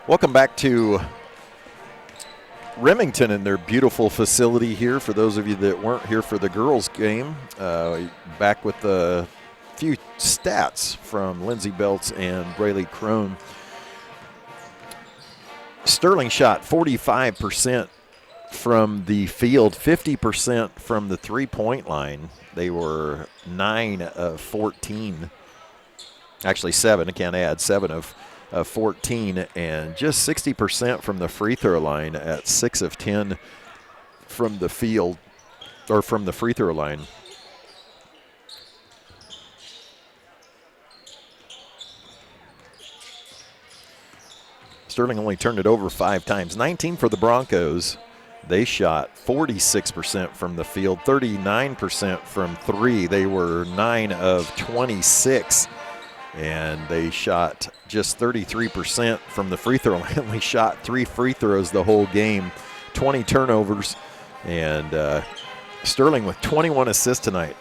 Welcome back to Remington and their beautiful facility here. For those of you that weren't here for the girls' game, back with a few stats from Lindsey Belts and Braylee Crone. Sterling shot 45% from the field, 50% from the three-point line. They were 9 of 14. Actually 7, I can't add, 7 of 14, and just 60% from the free throw line at 6 of 10 from the field, or from the free throw line. Sterling only turned it over 5 times. 19 for the Broncos. They shot 46% from the field, 39% from 3. They were 9 of 26. And they shot just 33% from the free throw line. Only shot 3 free throws the whole game, 20 turnovers. And Sterling with 21 assists tonight.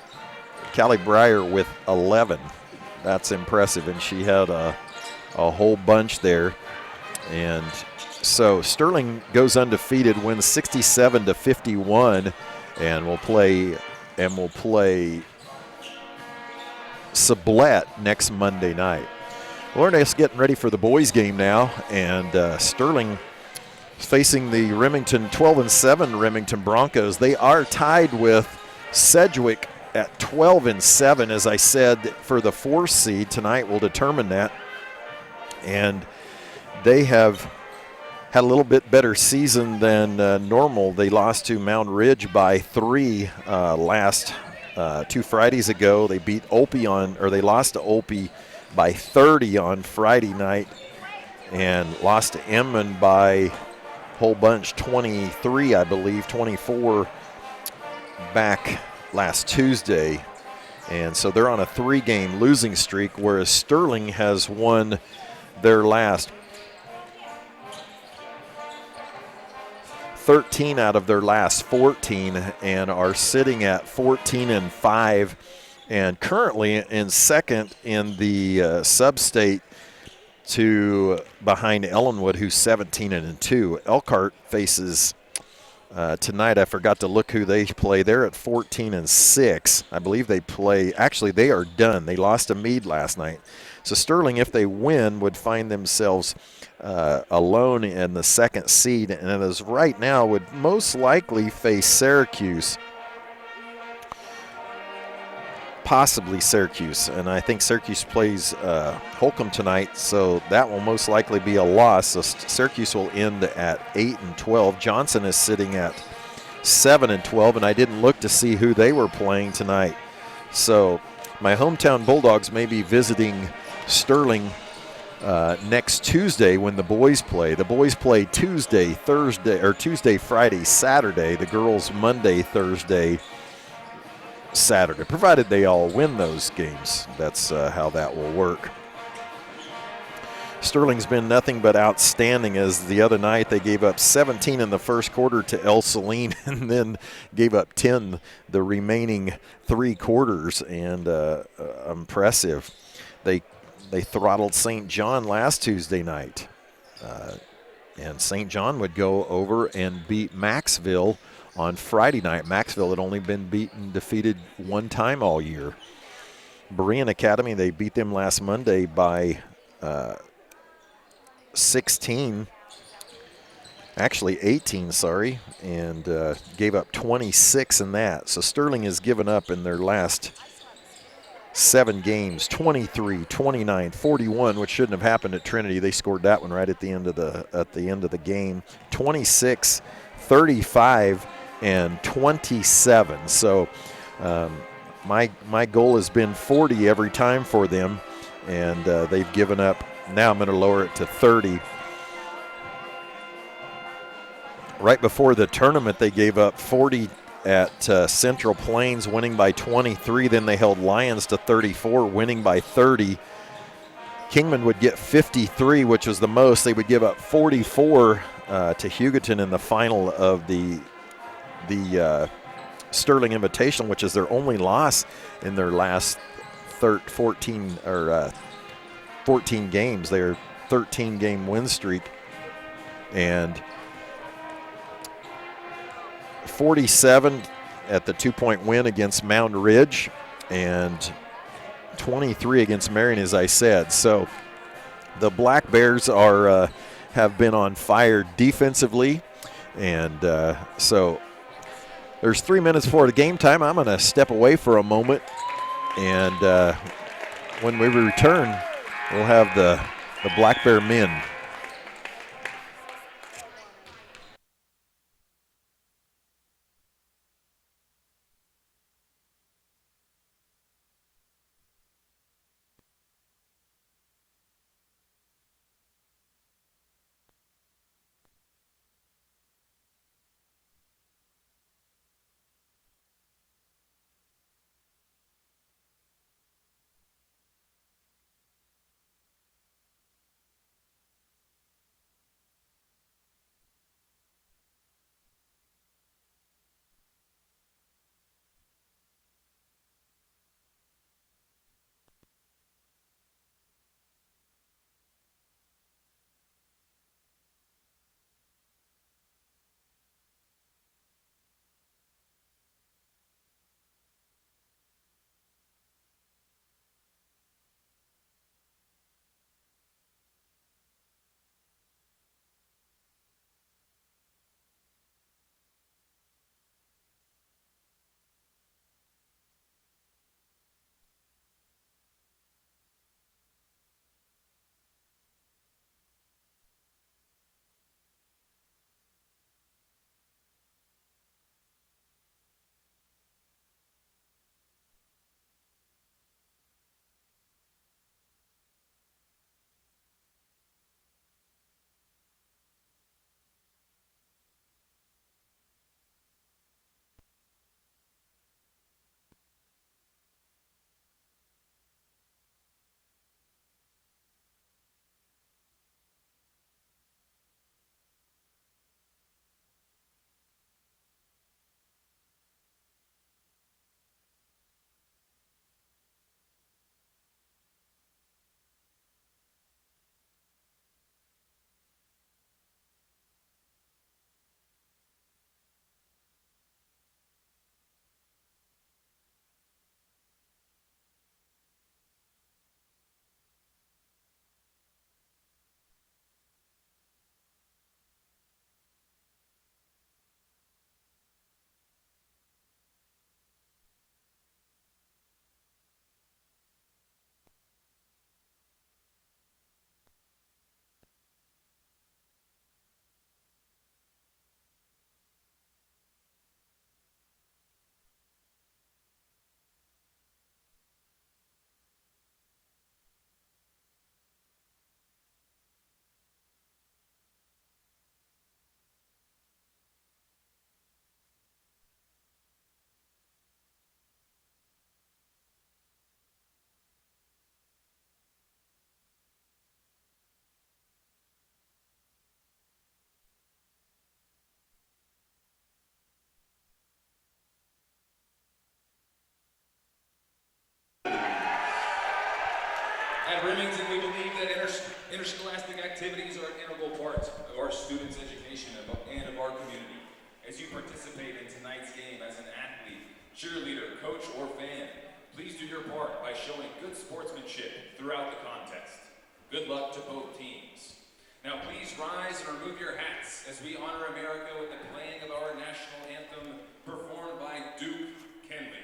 Callie Breyer with 11. That's impressive. And she had a whole bunch there. And so Sterling goes undefeated, wins 67-51, and will play Sublette next Monday night. We're just getting ready for the boys' game now, and Sterling is facing the Remington 12-7 Remington Broncos. They are tied with Sedgwick at 12-7. As I said, for the 4th seed tonight will determine that, and they have had a little bit better season than normal. They lost to Mound Ridge by 3 last 2 Fridays ago. They beat Opie they lost to Opie by 30 on Friday night, and lost to Inman by a whole bunch, 23, I believe, 24 back last Tuesday. And so they're on a 3-game losing streak, whereas Sterling has won their last 13 out of their last 14 and are sitting at 14-5 and currently in second in the sub-state to behind Ellenwood, who's 17-2. Elkhart faces tonight. I forgot to look who they play. They're at 14-6. I believe they play. Actually, they are done. They lost to Meade last night. So Sterling, if they win, would find themselves alone in the 2nd seed, and as right now would most likely face Syracuse, possibly Syracuse, and I think Syracuse plays Holcomb tonight, so that will most likely be a loss. So Syracuse will end at 8-12. Johnson is sitting at 7-12, and I didn't look to see who they were playing tonight. So my hometown Bulldogs may be visiting Sterling next Tuesday when the boys play. The boys play Tuesday, Friday, Saturday. The girls Monday, Thursday, Saturday, provided they all win those games. That's how that will work. Sterling's been nothing but outstanding, as the other night they gave up 17 in the first quarter to El Saline and then gave up 10 the remaining 3 quarters, and impressive. They throttled St. John last Tuesday night, and St. John would go over and beat Maxville on Friday night. Maxville had only been defeated 1 time all year. Berean Academy, they beat them last Monday by 18, and gave up 26 in that. So Sterling has given up in their last 7 games, 23, 29, 41, which shouldn't have happened at Trinity. They scored that one right at the end of the game. 26, 35, and 27. So my goal has been 40 every time for them, and they've given up. Now I'm going to lower it to 30. Right before the tournament, they gave up 40 at Central Plains, winning by 23. Then they held Lyons to 34, winning by 30. Kingman would get 53, which was the most. They would give up 44 to Hugoton in the final of the Sterling Invitational, which is their only loss in their last 14 games. Their 13-game win streak And 47 at the 2-point win against Mound Ridge, and 23 against Marion, as I said. So the Black Bears are have been on fire defensively, and so there's 3 minutes before the game time. I'm going to step away for a moment, and when we return, we'll have the Black Bear men. At Remington, we believe that interscholastic activities are an integral part of our students' education and of our community. As you participate in tonight's game as an athlete, cheerleader, coach, or fan, please do your part by showing good sportsmanship throughout the contest. Good luck to both teams. Now please rise and remove your hats as we honor America with the playing of our national anthem performed by Duke Kenley.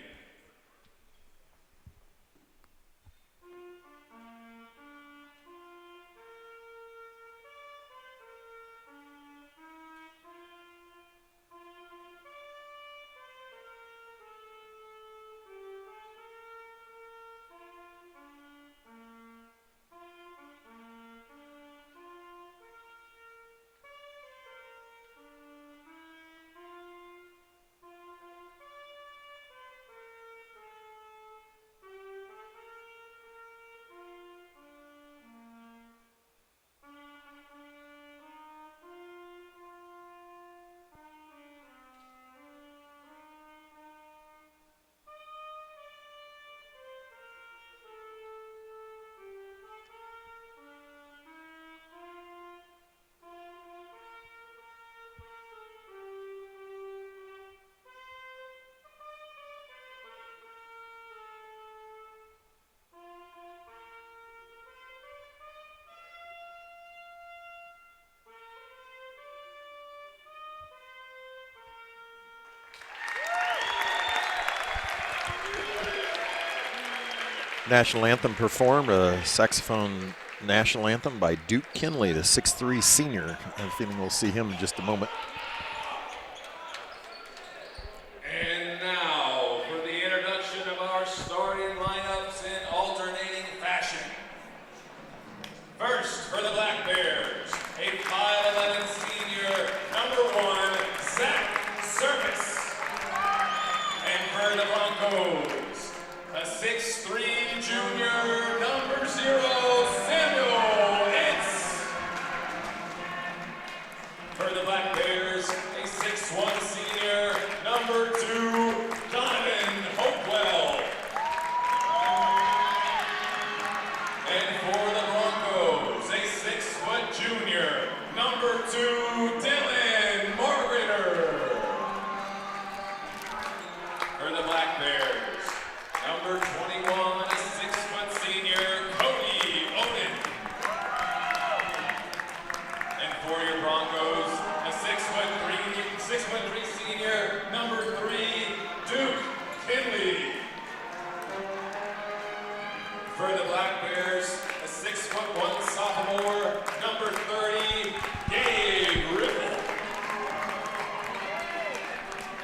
national anthem performed, a saxophone national anthem by Duke Kinley, the 6'3" senior. I have a feeling we'll see him in just a moment. And now for the introduction of our starting lineups in alternating fashion. First, for the Black Bears, a 5'11" senior, number 1, Zach Service. And for the Broncos, a 6'3" junior, number 0, Samuel Ince. For the Black Bears, a 6'1" senior, number 2, Donovan Hopewell. And for the Broncos, a 6-foot junior, number 2, Dylan Margareter. For the Black Bears, number 21, a 6-foot senior, Cody Oden. And for your Broncos, a 6'3" senior, number 3, Duke Kinley. For the Black Bears, a 6'1" sophomore, number 30, Gabe Ripple.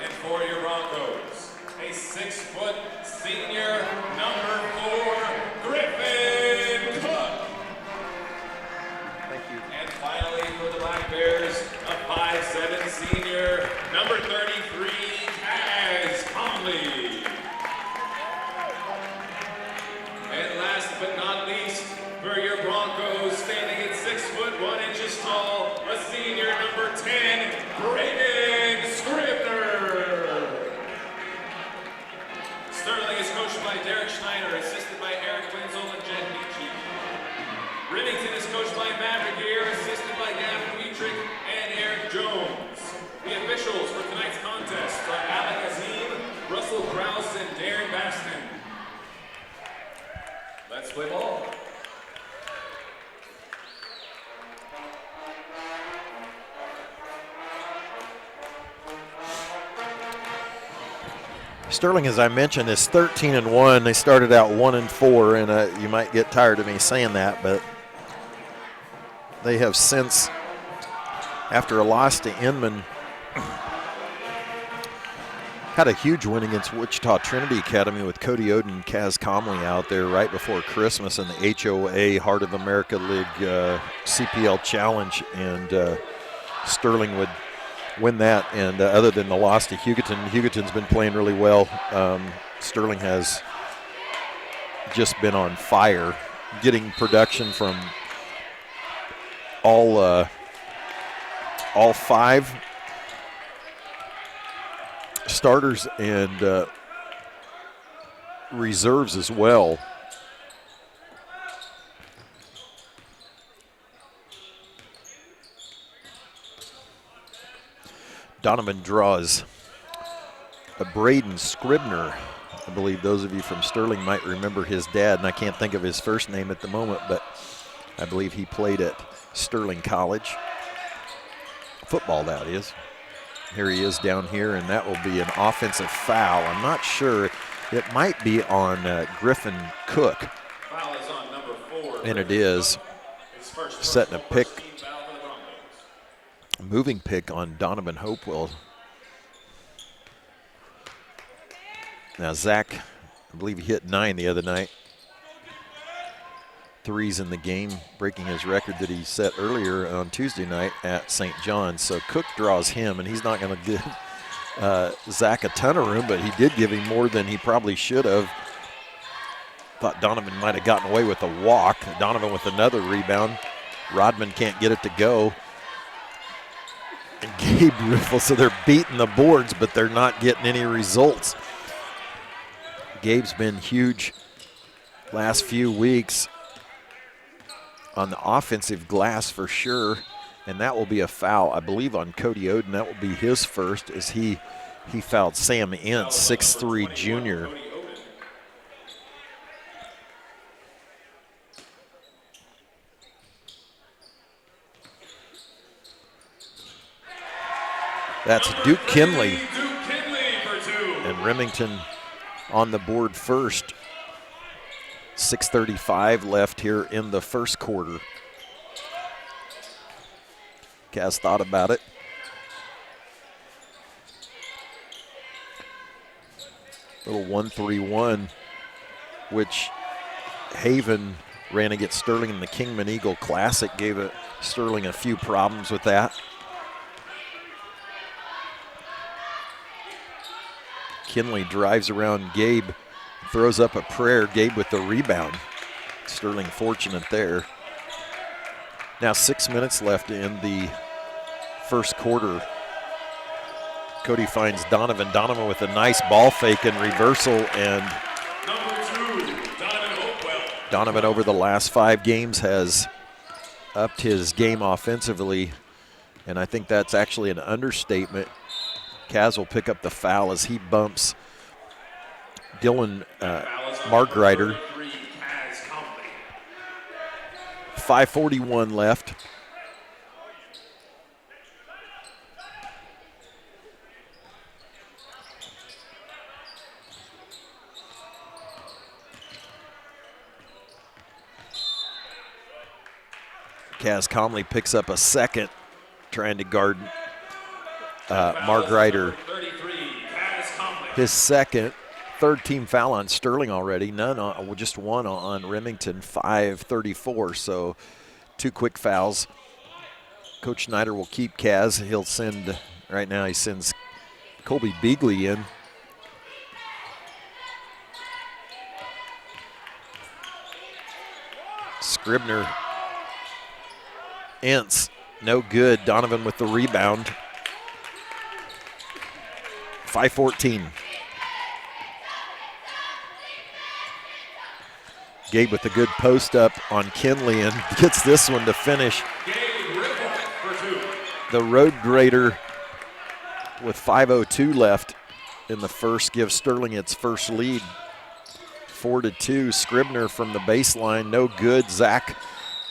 And for your Broncos, a 6-foot senior, number 4, Griffin Cook. Thank you. And finally, for the Black Bears, a 5'7" senior, number 33, Kaz Conley. And last but not least, for your Broncos, standing at 6'1" tall, a senior, number 10, Brayden Scribner. Sterling is coached by Derek Schneider, assisted by Eric Wenzel and Jen Nietzsche. Remington is coached by Maverick Gear, assisted by Gavin Wietrich and Eric Jones. The officials for tonight's contest are Alec Azim, Russell Krause, and Darren Baston. Let's play ball. Sterling, as I mentioned, is 13-1. They started out 1-4, and you might get tired of me saying that, but they have since, after a loss to Inman, had a huge win against Wichita Trinity Academy with Cody Oden and Kaz Comley out there right before Christmas in the HOA Heart of America League CPL Challenge, and Sterling would win that. And other than the loss to Hugoton's been playing really well. Sterling has just been on fire, getting production from all 5 starters and reserves as well. Donovan draws a Brayden Scribner. I believe those of you from Sterling might remember his dad, and I can't think of his first name at the moment, but I believe he played at Sterling College. Football, that is. Here he is down here, and that will be an offensive foul. I'm not sure. It might be on Griffin Cook. Foul is on number 4. And it is. Setting a pick. Moving pick on Donovan Hopewell. Now Zach, I believe he hit 9 the other night. 3s in the game, breaking his record that he set earlier on Tuesday night at St. John's. So Cook draws him, and he's not going to give Zach a ton of room, but he did give him more than he probably should have. Thought Donovan might have gotten away with a walk. Donovan with another rebound. Rodman can't get it to go. And Gabe Riffle, so they're beating the boards, but they're not getting any results. Gabe's been huge last few weeks on the offensive glass for sure, and that will be a foul, I believe, on Cody Oden. That will be his first, as he fouled Sam Ince, 6'3" junior. That's Duke Kinley. And Remington on the board first. 6:35 left here in the first quarter. Kaz thought about it. Little 1-3-1, which Haven ran against Sterling in the Kingman Eagle Classic, gave Sterling a few problems with that. Kinley drives around Gabe, throws up a prayer. Gabe with the rebound. Sterling fortunate there. Now 6 minutes left in the first quarter. Cody finds Donovan. Donovan with a nice ball fake and reversal, and Donovan over the last 5 games has upped his game offensively, and I think that's actually an understatement. Kaz will pick up the foul as he bumps Dylan Margreiter. 5:41 left. Kaz Comley picks up a second, trying to guard Margreiter. His second, third team foul on Sterling already. Just one on Remington. 5:34. So 2 quick fouls. Coach Schneider will keep Kaz. He'll send right now. He sends Colby Beagley in. Scribner. Ince, no good. Donovan with the rebound. 5:14. Gabe with the good post up on Kinley and gets this one to finish. The road grader with 5:02 left in the first gives Sterling its first lead. 4-2. Scribner from the baseline, no good. Zach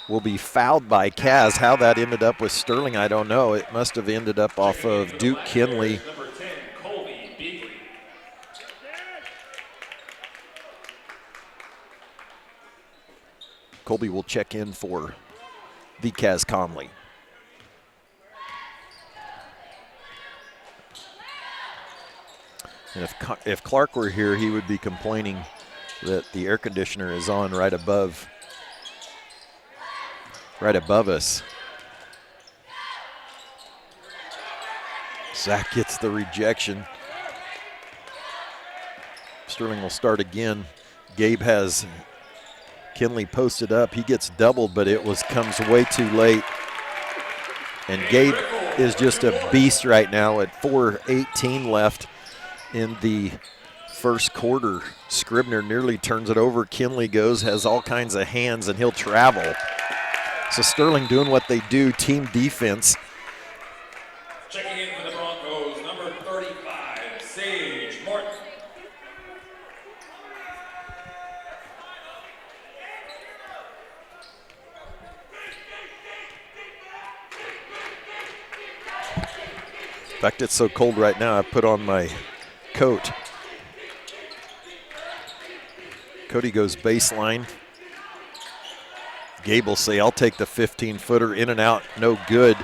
will be fouled by Kaz. How that ended up with Sterling, I don't know. It must have ended up off of Duke Kinley. Colby will check in for the Kaz Conley. And if Clark were here, he would be complaining that the air conditioner is on right above us. Zach gets the rejection. Sterling will start again. Gabe has Kinley posted up. He gets doubled, but comes way too late. And Gabe is just a beast right now at 4:18 left in the first quarter. Scribner nearly turns it over. Kinley has all kinds of hands, and he'll travel. So Sterling doing what they do, team defense. Checking in for the Broncos, number 35, Sage Martin. In fact, it's so cold right now, I put on my coat. Cody goes baseline. Gabe will say, I'll take the 15-footer, in and out, no good.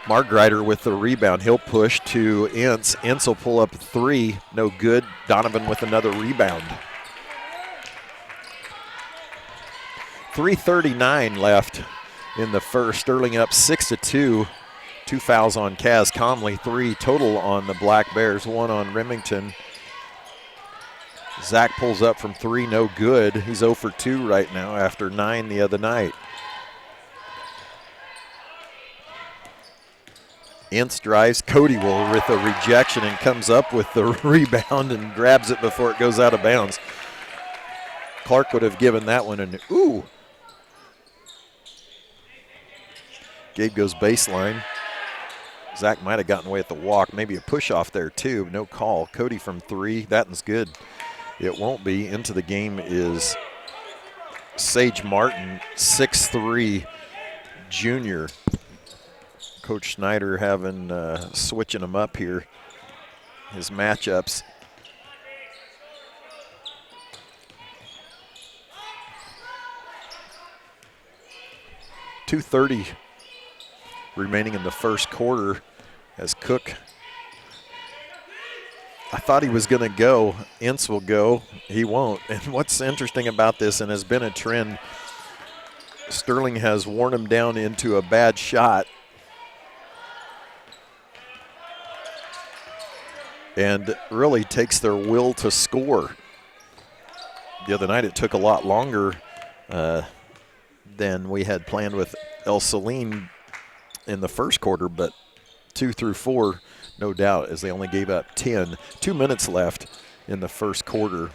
Margreiter with the rebound. He'll push to Ince. Ince will pull up 3, no good. Donovan with another rebound. 3:39 left in the first. Sterling up 6-2. 2 fouls on Kaz Conley, 3 total on the Black Bears, 1 on Remington. Zach pulls up from 3, no good. He's 0 for 2 right now after 9 the other night. Ince drives. Cody will with a rejection and comes up with the rebound and grabs it before it goes out of bounds. Clark would have given that one an ooh. Gabe goes baseline. Zach might have gotten away at the walk. Maybe a push off there too. No call. Cody from 3. That one's good. It won't be. Into the game is Sage Martin, 6'3", junior. Coach Schneider having switching them up here, his matchups. 2:30 remaining in the first quarter as Cook, I thought he was going to go. Ince will go. He won't. And what's interesting about this, and has been a trend, Sterling has worn him down into a bad shot. And really takes their will to score. The other night it took a lot longer than we had planned with El Saline in the first quarter, but 2 through 4, no doubt, as they only gave up 10. 2 minutes left in the first quarter.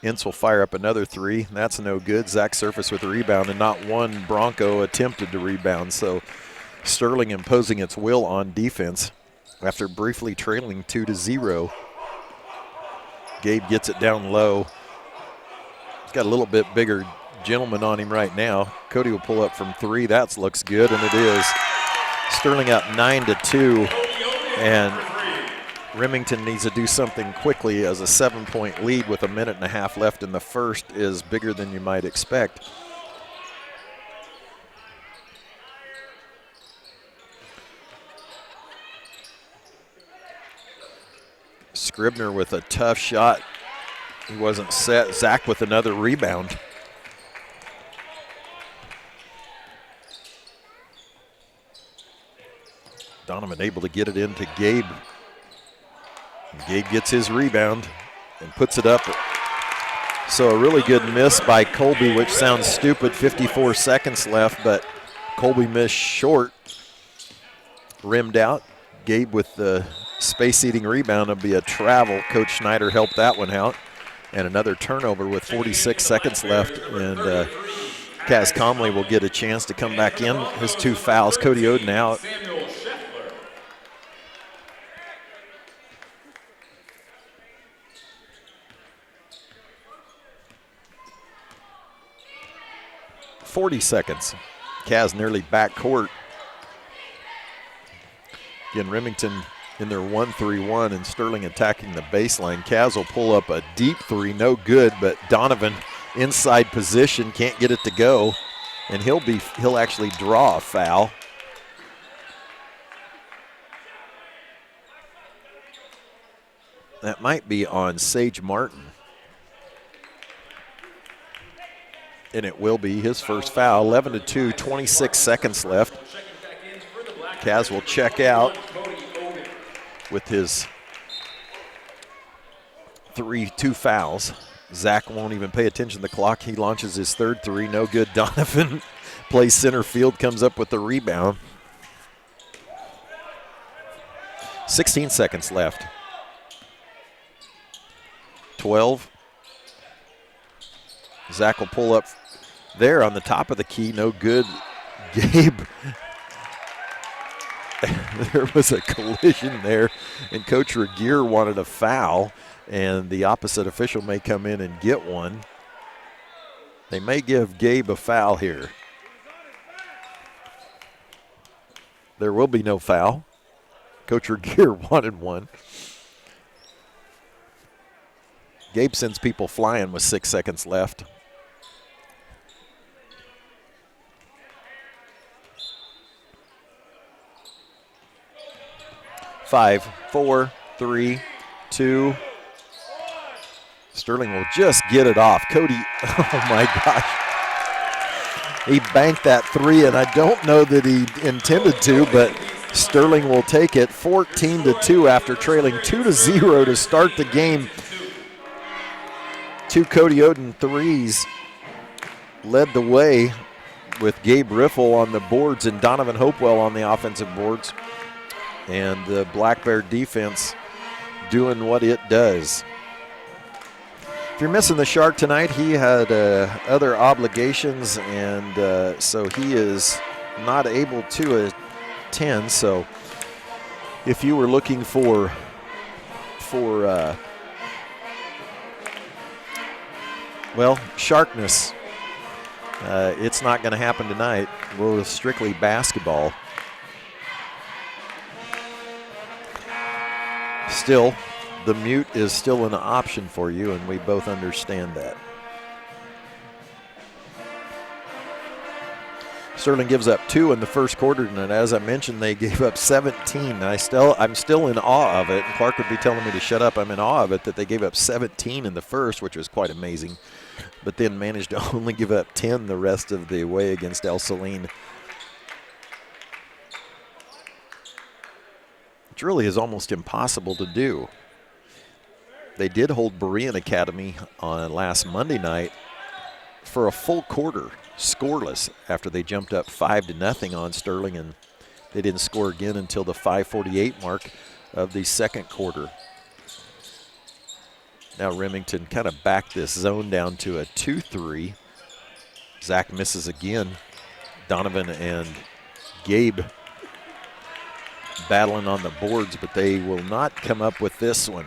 Ince will fire up another three. That's no good. Zach Surface with a rebound, and not one Bronco attempted to rebound. So Sterling imposing its will on defense after briefly trailing 2-0. Gabe gets it down low. He's got a little bit bigger gentleman on him right now. Cody will pull up from 3. That looks good, and it is. Sterling up 9-2, and Remington needs to do something quickly, as a 7-point lead with 1.5 minutes left in the first is bigger than you might expect. Scribner with a tough shot. He wasn't set. Zach with another rebound. Donovan able to get it into Gabe. Gabe gets his rebound and puts it up. So a really good miss by Colby, which sounds stupid. 54 seconds left, but Colby missed short. Rimmed out. Gabe with the space-eating rebound. It'll be a travel. Coach Schneider helped that one out. And another turnover with 46 seconds left. And Kaz Comley will get a chance to come back in. His 2 fouls. Cody Oden out. .40 seconds. Kaz nearly backcourt. Again, Remington in their 1-3-1 and Sterling attacking the baseline. Kaz will pull up a deep 3, no good, but Donovan inside position, can't get it to go, and he'll actually draw a foul. That might be on Sage Martin. And it will be his first foul. 11-2, 26 seconds left. Kaz will check out with his 2 fouls. Zach won't even pay attention to the clock. He launches his 3rd 3, no good. Donovan plays center field, comes up with the rebound. 16 seconds left. 12. Zach will pull up there on the top of the key, no good. Gabe, there was a collision there, and Coach Regier wanted a foul, and the opposite official may come in and get one. They may give Gabe a foul here. There will be no foul. Coach Regier wanted one. Gabe sends people flying with 6 seconds left. Five, 4, 3, 2. Sterling will just get it off. Cody, oh my gosh. He banked that 3, and I don't know that he intended to, but Sterling will take it. 14-2 after trailing 2-0 to start the game. 2 Cody Oden threes led the way with Gabe Riffle on the boards and Donovan Hopewell on the offensive boards. And the Black Bear defense doing what it does. If you're missing the Shark tonight, he had other obligations, and so he is not able to attend. So if you were looking for Sharkness, it's not going to happen tonight. We're strictly basketball. Still, the mute is still an option for you, and we both understand that. Sterling gives up 2 in the first quarter, and as I mentioned, they gave up 17. I'm still in awe of it. And Clark would be telling me to shut up. I'm in awe of it that they gave up 17 in the first, which was quite amazing, but then managed to only give up 10 the rest of the way against El Saline. Which really is almost impossible to do. They did hold Berean Academy on last Monday night for a full quarter, scoreless, after they jumped up 5-0 on Sterling, and they didn't score again until the 5:48 mark of the second quarter. Now Remington kind of backed this zone down to a 2-3. Zach misses again. Donovan and Gabe battling on the boards, but they will not come up with this one.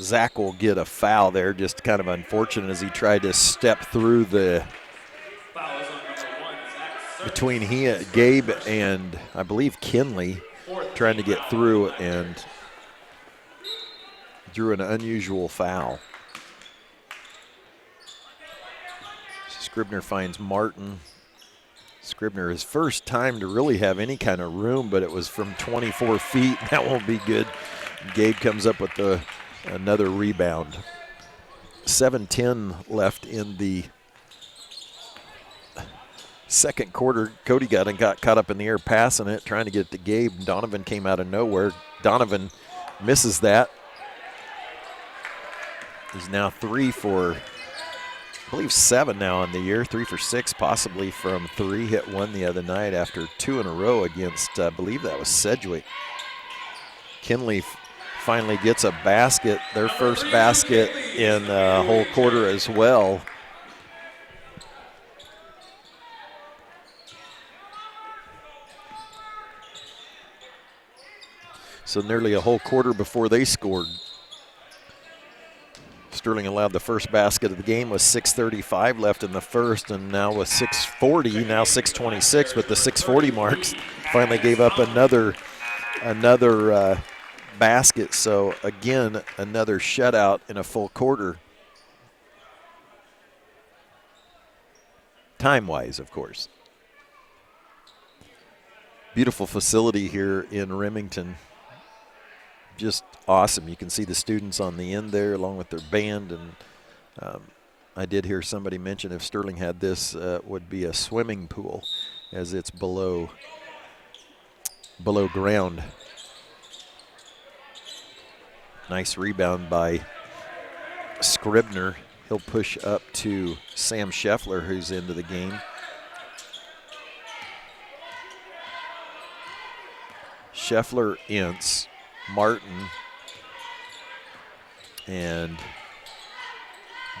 Zach will get a foul there, just kind of unfortunate as he tried to step through the between Gabe and I believe Kinley, trying to get through and drew an unusual foul. Scribner finds Martin. Scribner, his first time to really have any kind of room, but it was from 24 feet. That won't be good. Gabe comes up with another rebound. 7:10 left in the second quarter. Cody got caught up in the air passing it, trying to get it to Gabe. Donovan came out of nowhere. Donovan misses that. He's now 3 for, I believe, 7 now on the year. 3 for 6 possibly from 3. Hit 1 the other night after 2 in a row against, I believe that was Sedgwick. Kinley finally gets a basket, their first basket in a whole quarter as well. So nearly a whole quarter before they scored. Sterling allowed the first basket of the game with 6:35 left in the first, and now with 6:40, now 6:26, but the 6:40 marks finally gave up another basket. So again, another shutout in a full quarter. Time-wise, of course. Beautiful facility here in Remington. Just awesome. You can see the students on the end there along with their band, and I did hear somebody mention if Sterling had this, would be a swimming pool, as it's below ground. Nice rebound by Scribner. He'll push up to Sam Scheffler, who's into the game. Scheffler, Ince, Martin, and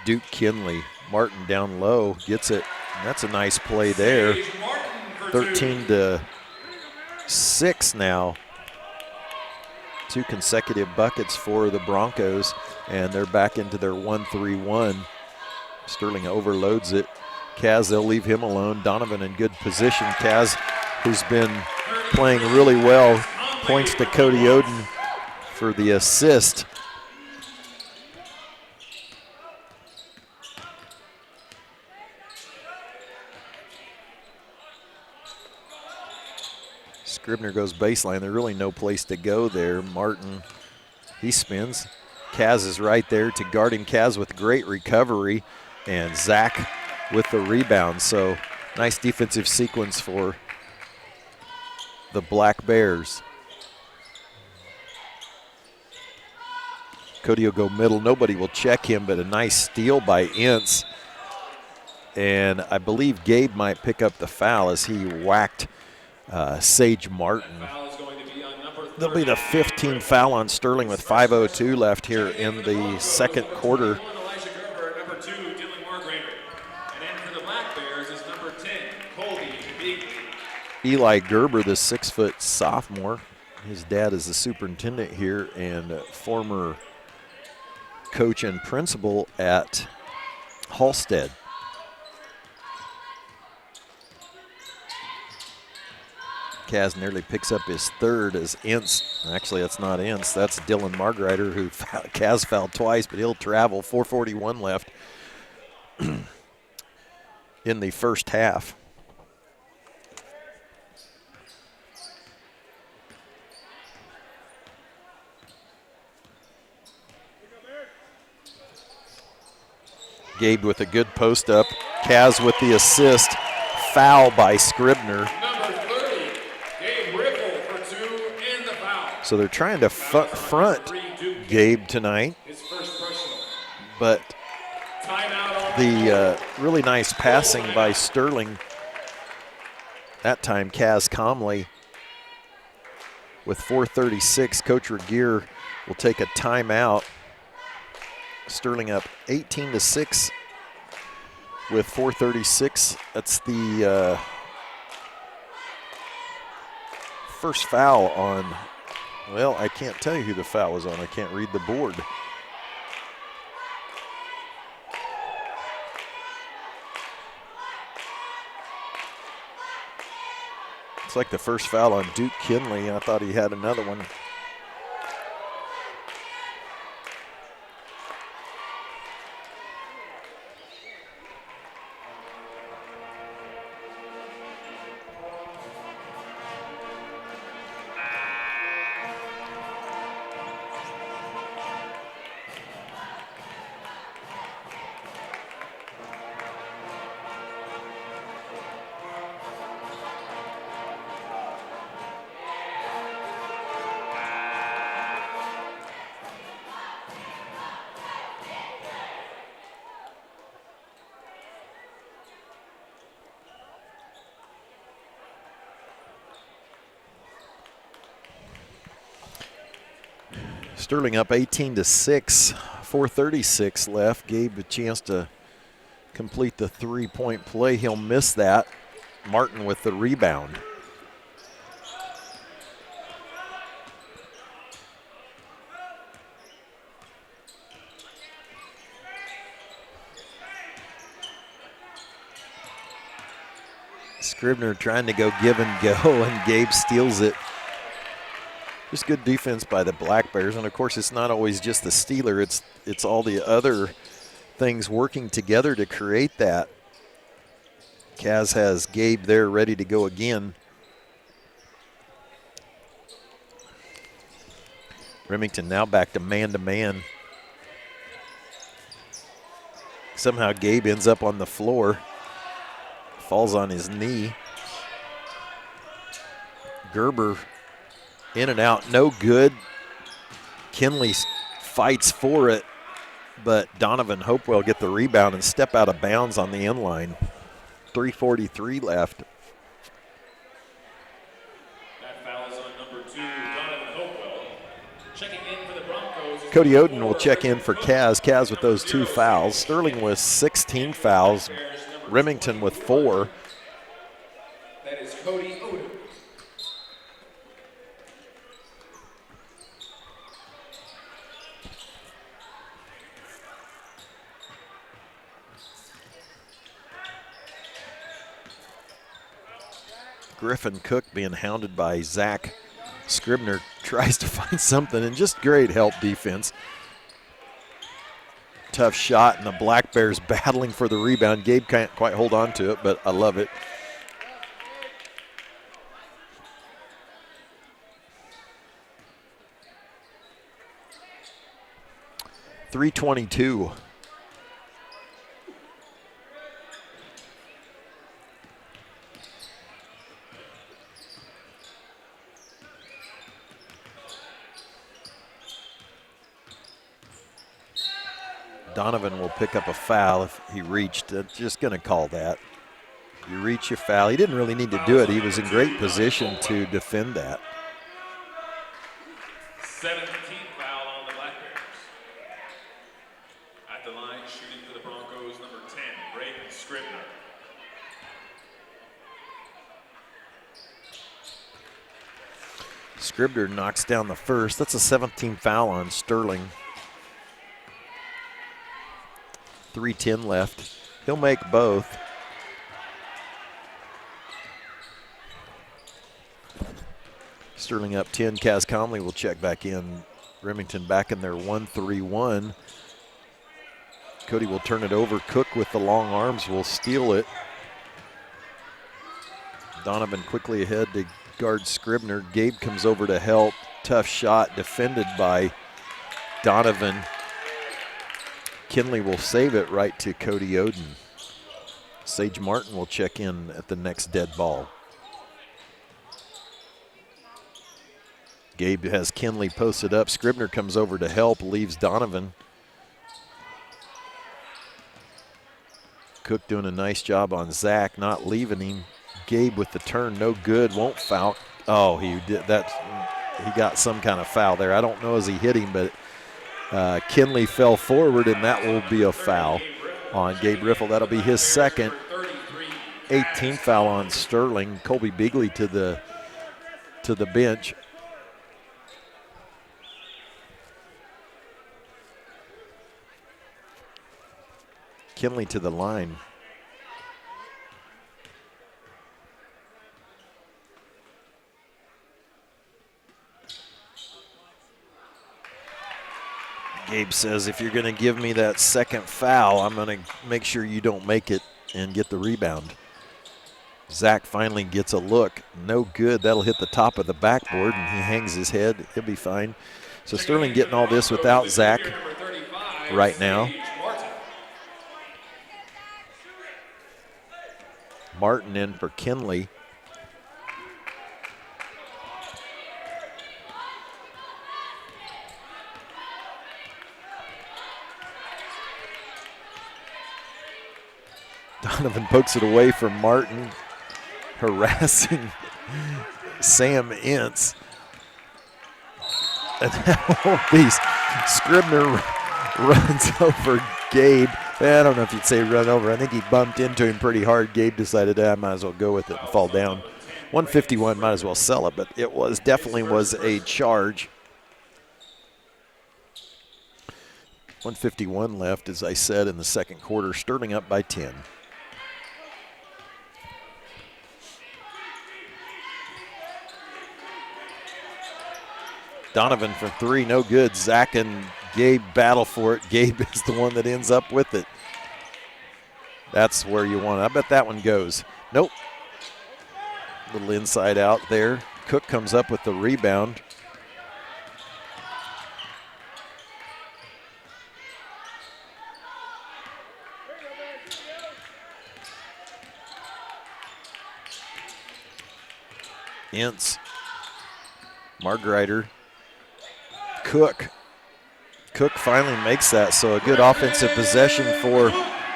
Duke Kinley. Martin down low, gets it. And that's a nice play there. 13-6 now. 2 consecutive buckets for the Broncos, and they're back into their 1-3-1. Sterling overloads it. Kaz, they'll leave him alone. Donovan in good position. Kaz, who's been playing really well, points to Cody Oden for the assist. Scribner goes baseline. There's really no place to go there. Martin, he spins. Kaz is right there to guard him. Kaz with great recovery, and Zach with the rebound. So nice defensive sequence for the Black Bears. Cody will go middle. Nobody will check him, but a nice steal by Ince. And I believe Gabe might pick up the foul as he whacked Sage Martin. There'll be the 15th foul on Sterling with 5:02 left here in the second quarter. Eli Gerber, the 6-foot sophomore. His dad is the superintendent here and former coach and principal at Halstead. Kaz nearly picks up his third as Ince. Actually, that's not Ince. That's Dylan Margreiter, who Kaz fouled twice, but he'll travel. 4:41 left in the first half. Gabe with a good post up. Kaz with the assist. Foul by Scribner. Number 30, Gabe Riffle for 2 and the foul. So they're trying to front Gabe tonight. His first personal. But Timeout on the really nice passing by Sterling. That time Kaz calmly with 4:36. Coach Regier will take a timeout. Sterling up 18-6 with 4:36. That's the first foul on, well, I can't tell you who the foul was on. I can't read the board. It's like the first foul on Duke Kinley. I thought he had another one. Sterling up 18-6, 4:36 left. Gabe a chance to complete the three-point play. He'll miss that. Martin with the rebound. Scribner trying to go give and go, and Gabe steals it. Just good defense by the Black Bears, and of course it's not always just the stealer, it's all the other things working together to create that. Kaz has Gabe there ready to go again. Remington now back to man. Somehow Gabe ends up on the floor, falls on his knee. Gerber in and out, no good. Kinley fights for it, but Donovan Hopewell get the rebound and step out of bounds on the end line. 3:43 left. That foul is on number 2, Donovan Hopewell. Checking in for the Broncos. Cody Oden will check in for Kaz. Kaz with those 2 fouls. Sterling with 16 fouls. Remington with 4. That is Cody Oden. Griffin Cook being hounded by Zach Scribner, tries to find something, and just great help defense. Tough shot, and the Black Bears battling for the rebound. Gabe can't quite hold on to it, but I love it. .322. Donovan will pick up a foul if he reached. Just going to call that. You reach, you foul. He didn't really need to do it. He was in great position to defend that. 17th foul on the Black Bears. At the line, shooting for the Broncos, number 10, Braden Scribner. Scribner knocks down the first. That's a 17th foul on Sterling. 3:10 left. He'll make both. Sterling up 10. Kaz Conley will check back in. Remington back in their 1-3-1. Cody will turn it over. Cook with the long arms will steal it. Donovan quickly ahead to guard Scribner. Gabe comes over to help. Tough shot defended by Donovan. Kinley will save it right to Cody Oden. Sage Martin will check in at the next dead ball. Gabe has Kinley posted up. Scribner comes over to help, leaves Donovan. Cook doing a nice job on Zach, not leaving him. Gabe with the turn, no good, won't foul. Oh, he did that. He got some kind of foul there. I don't know as he hit him, but Kinley fell forward, and that will be a foul on Gabe Riffle. That'll be his second, 18th foul on Sterling. Colby Beagley to the bench. Kinley to the line. Gabe says, if you're going to give me that second foul, I'm going to make sure you don't make it and get the rebound. Zach finally gets a look. No good. That'll hit the top of the backboard, and he hangs his head. He'll be fine. So Sterling getting all this without Zach right now. Martin in for Kinley. Donovan pokes it away from Martin, harassing Sam Ince. And that piece, Scribner runs over Gabe. I don't know if you'd say run over. I think he bumped into him pretty hard. Gabe decided, I might as well go with it and fall down. 151, might as well sell it, but it was definitely was a charge. 151 left, as I said, in the second quarter. Sterling up by 10. Donovan for three, no good. Zach and Gabe battle for it. Gabe is the one that ends up with it. That's where you want it. I bet that one goes. Nope. Little inside out there. Cook comes up with the rebound. Ince. Margreiter. Cook. Cook finally makes that, so a good offensive possession for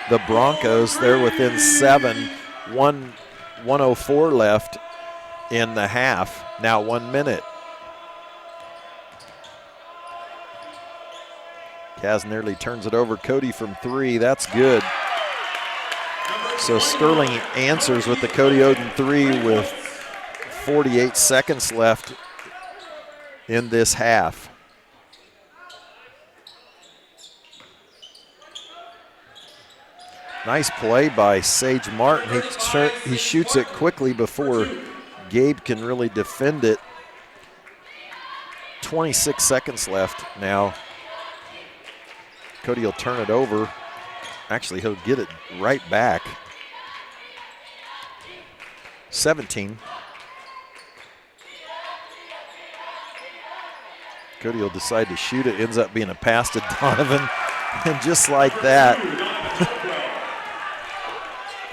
the Broncos. They're within 7, 1:04 left in the half. Now 1 minute. Kaz nearly turns it over. Cody from three, that's good. So Sterling answers with the Cody Oden three with 48 seconds left in this half. Nice play by Sage Martin. He shoots it quickly before Gabe can really defend it. 26 seconds left now. Cody will turn it over. Actually, he'll get it right back. 17. Cody will decide to shoot it. Ends up being a pass to Donovan. And just like that,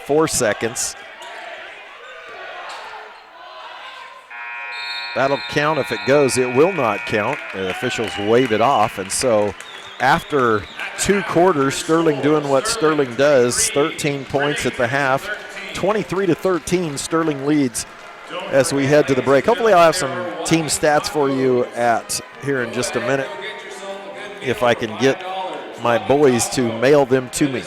4 seconds. That'll count if it goes. It will not count. The officials wave it off. And so after 2 quarters, Sterling doing what Sterling does, 13 points at the half, 23-13, Sterling leads as we head to the break. Hopefully I'll have some team stats for you here in just a minute, if I can get my boys to mail them to me.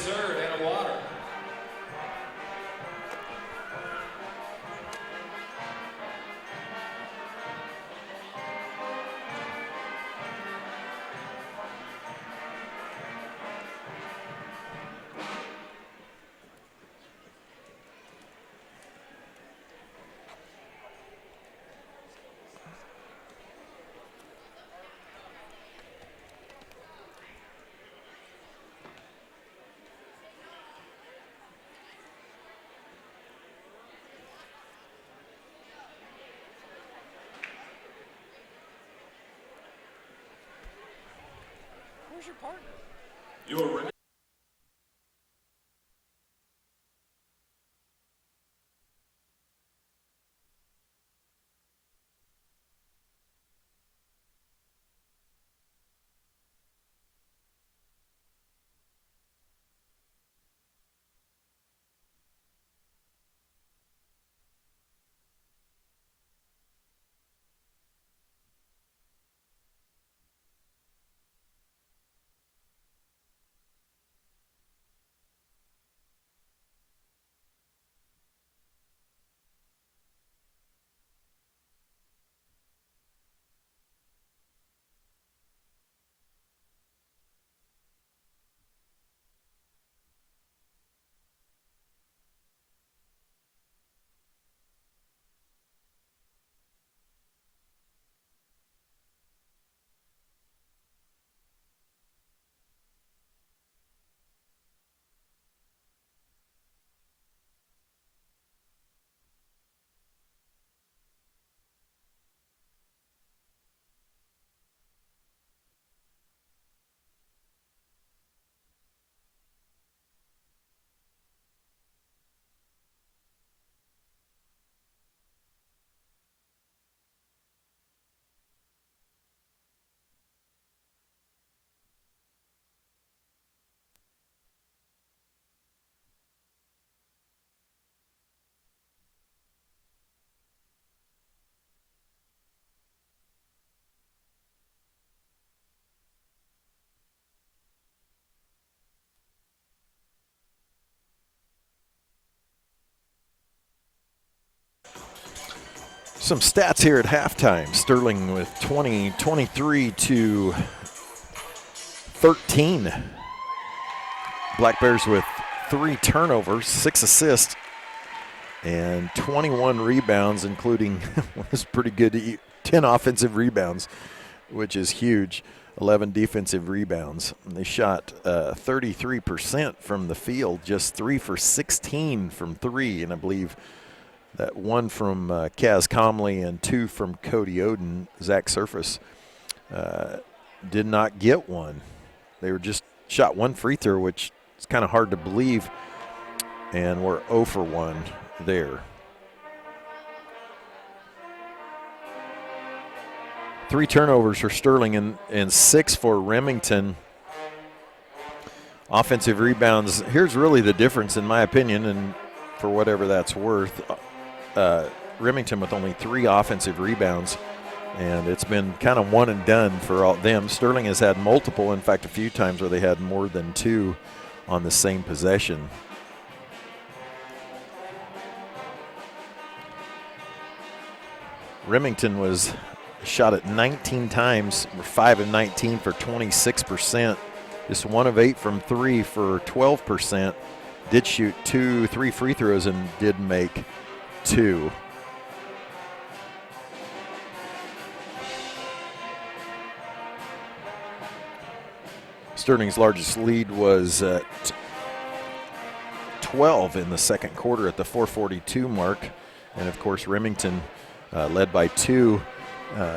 Your Some stats here at halftime. Sterling with 23 to 13. Black Bears with 3 turnovers, 6 assists, and 21 rebounds, including was pretty good, 10 offensive rebounds, which is huge. 11 defensive rebounds. And they shot 33% from the field, just 3 for 16 from 3, and I believe that 1 from Kaz Comley and 2 from Cody Oden. Zach Surface did not get one. They were just shot 1 free throw, which is kind of hard to believe, and we're 0 for 1 there. 3 turnovers for Sterling and 6 for Remington. Offensive rebounds, here's really the difference in my opinion, and for whatever that's worth. Remington with only 3 offensive rebounds, and it's been kind of one and done for all them. Sterling has had multiple, in fact, a few times where they had more than 2 on the same possession. Remington was shot at 19 times, 5 of 19 for 26%. Just 1 of 8 from 3 for 12%. Did shoot 3 free throws and did make 2. Sterling's largest lead was 12 in the second quarter at the 4:42 mark. And, of course, Remington led by 2,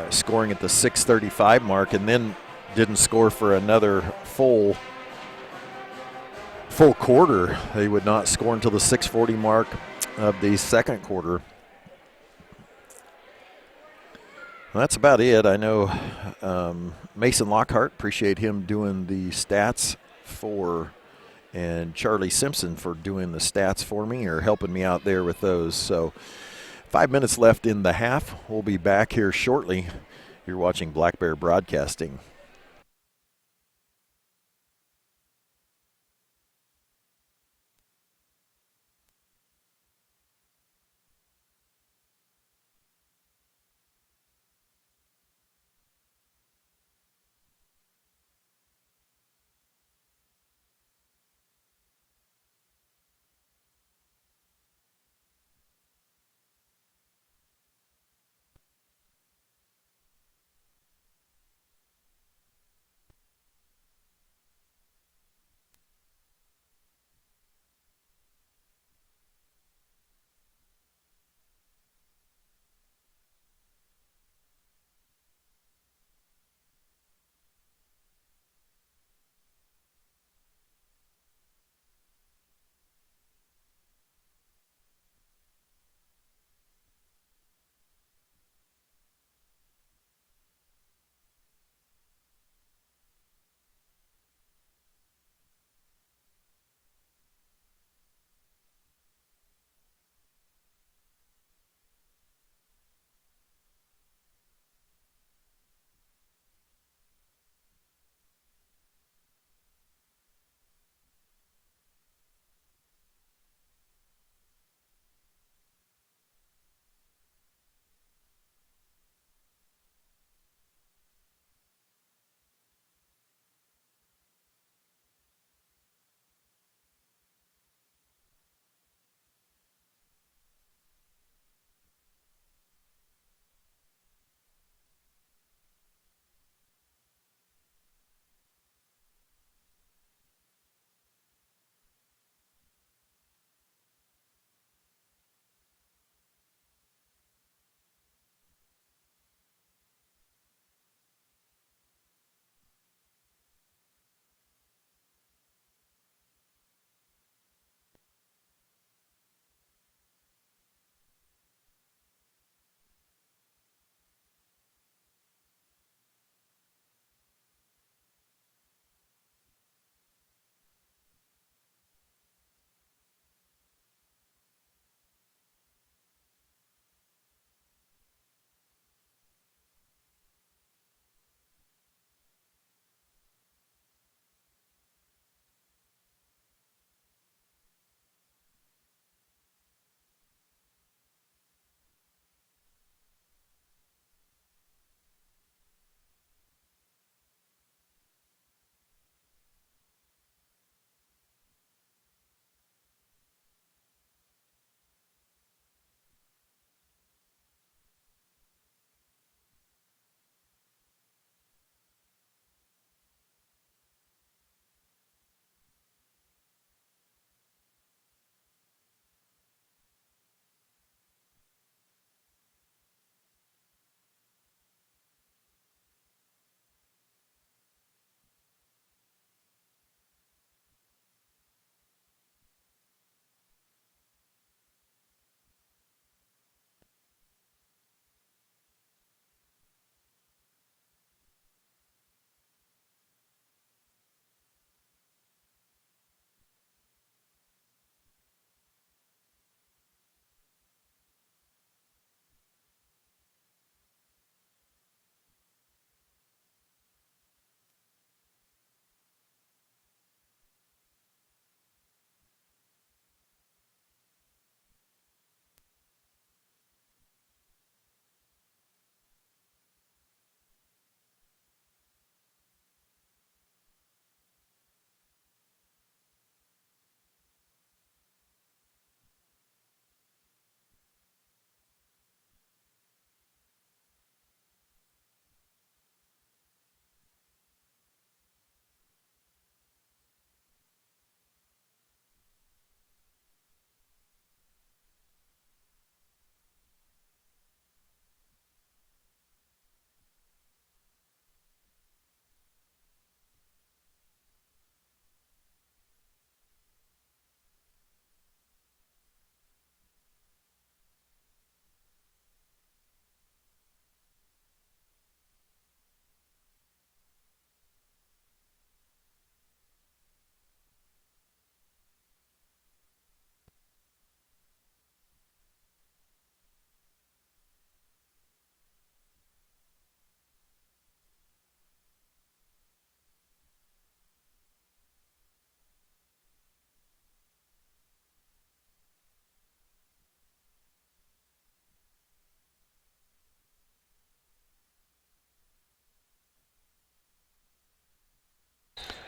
scoring at the 6:35 mark, and then didn't score for another full quarter. They would not score until the 6:40 mark of the second quarter. Well, that's about it. I know Mason Lockhart, appreciate him doing the stats and Charlie Simpson for doing the stats for me or helping me out there with those. So 5 minutes left in the half. We'll be back here shortly. You're watching Black Bear Broadcasting.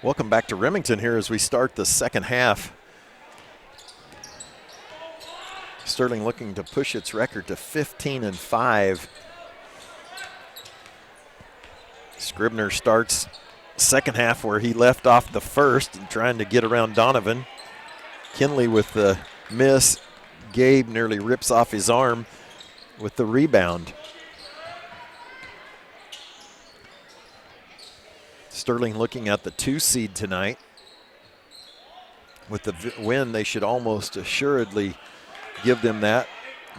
Welcome back to Remington here as we start the second half. Sterling looking to push its record to 15-5. Scribner starts second half where he left off the first and trying to get around Donovan. Kinley with the miss. Gabe nearly rips off his arm with the rebound. Sterling looking at the 2 seed tonight. With the win, they should almost assuredly give them that.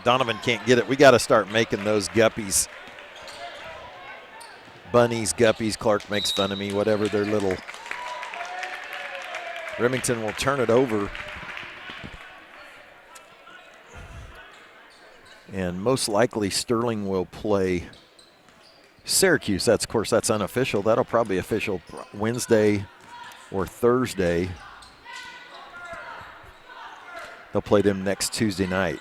Donovan can't get it. We got to start making those guppies. Bunnies, guppies, Clark makes fun of me, whatever their little. Remington will turn it over. And most likely Sterling will play Syracuse. Of course, that's unofficial. That'll probably be official Wednesday or Thursday. They'll play them next Tuesday night.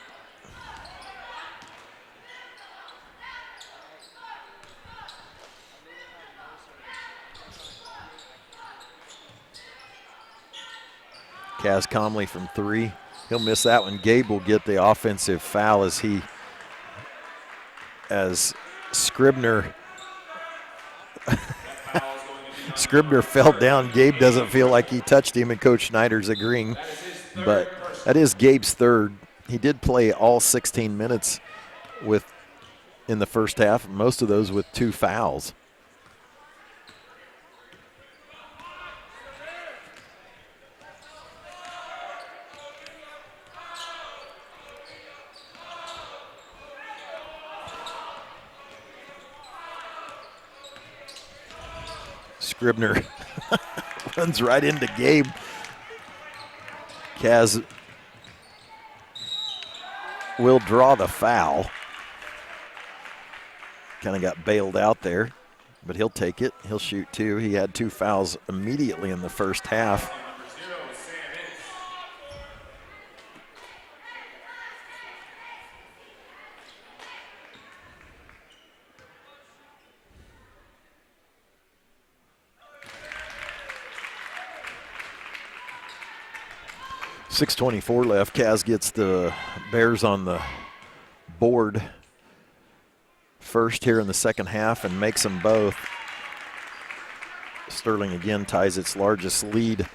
Kaz Comley from 3. He'll miss that one. Gabe will get the offensive foul as Scribner Scribner fell down. Gabe doesn't feel like he touched him, and Coach Schneider's agreeing. But that is Gabe's third. He did play all 16 minutes in the first half, most of those with 2 fouls. Scribner runs right into Gabe. Kaz will draw the foul. Kind of got bailed out there, but he'll take it. He'll shoot 2. He had 2 fouls immediately in the first half. .624 left. Kaz gets the Bears on the board first here in the second half and makes them both. Sterling again ties its largest lead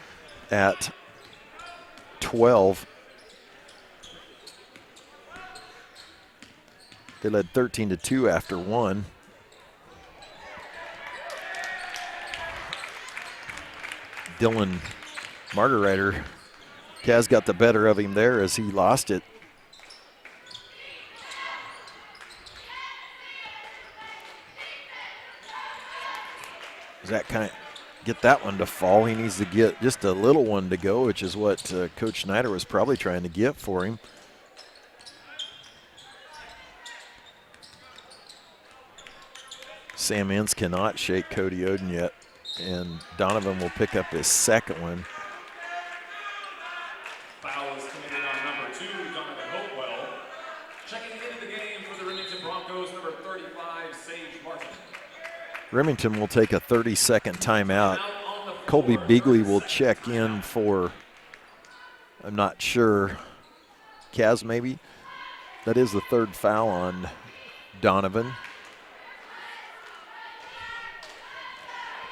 at 12. They led 13-2 after 1. Dylan Margariter, Kaz got the better of him there as he lost it. Zach can't get that one to fall. He needs to get just a little one to go, which is what Coach Schneider was probably trying to get for him. Sam Ince cannot shake Cody Oden yet, and Donovan will pick up his second one. Foul is committed on number 2, Donovan Hopewell. Checking into the game for the Remington Broncos, number 35, Sage Martin. Remington will take a 30-second timeout. Colby Beagley will check in for, I'm not sure, Kaz maybe. That is the 3rd foul on Donovan.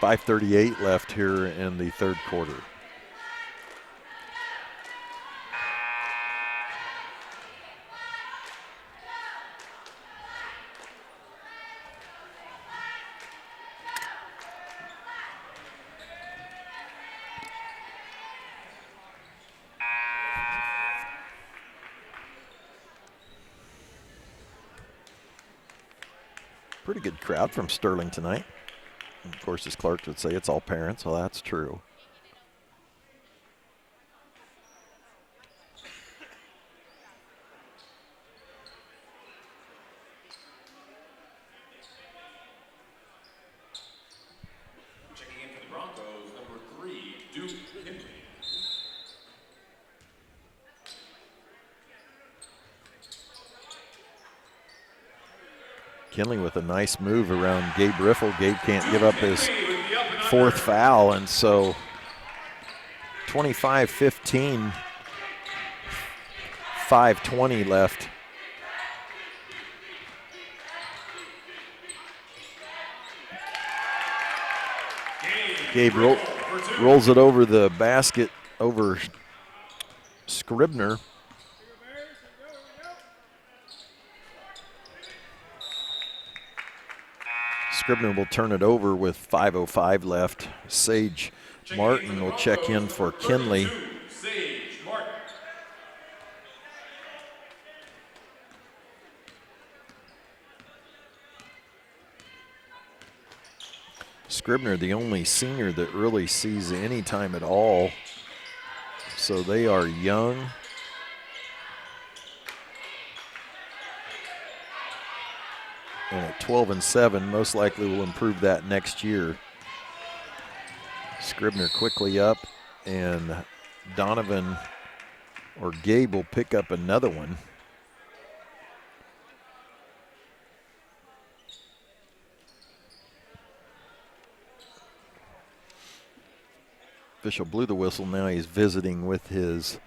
5:38 left here in the 3rd quarter. Pretty good crowd from Sterling tonight. Of course, as Clark would say, it's all parents. Well, that's true. Checking in for the Broncos, number 3, Duke Kinley. Kinley with a nice move around Gabe Riffle. Gabe can't give up his 4th foul, and so 25-15, 5:20 left. Gabe rolls it over the basket over Scribner. Scribner will turn it over with 5:05 left. Sage Martin will check in for Kinley. Scribner, the only senior that really sees any time at all. So they are young. And at 12-7, most likely will improve that next year. Scribner quickly up, and Donovan or Gabe will pick up another one. Official blew the whistle. Now he's visiting with his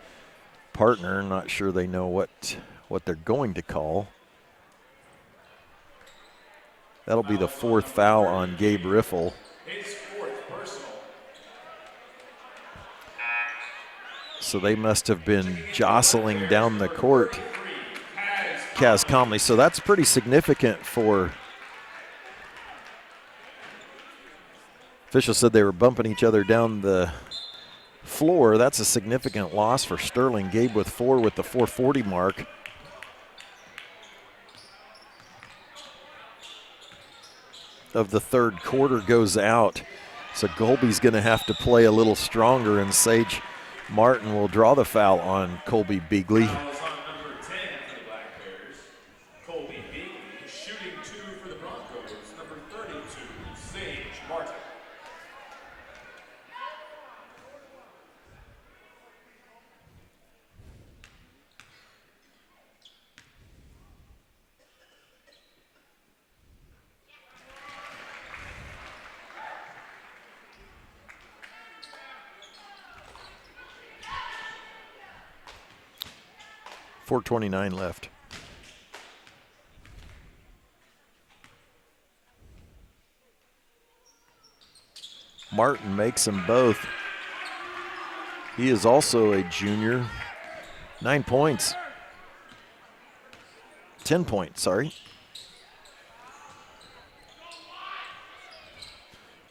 partner. Not sure they know what they're going to call. That'll be the fourth foul on Gabe Riffle. So they must have been jostling down the court, Kaz Comley. So that's pretty significant for. Officials said they were bumping each other down the floor. That's a significant loss for Sterling. Gabe with 4 with the 4:40 mark. Of the third quarter goes out. So Colby's going to have to play a little stronger, and Sage Martin will draw the foul on Colby Beagley. Fouls on number 10 for the Black Bears. Colby Beagley shooting 2 for the Broncos. Number 32, Sage Martin. .429 left. Martin makes them both. He is also a junior. 9 points. 10 points, sorry.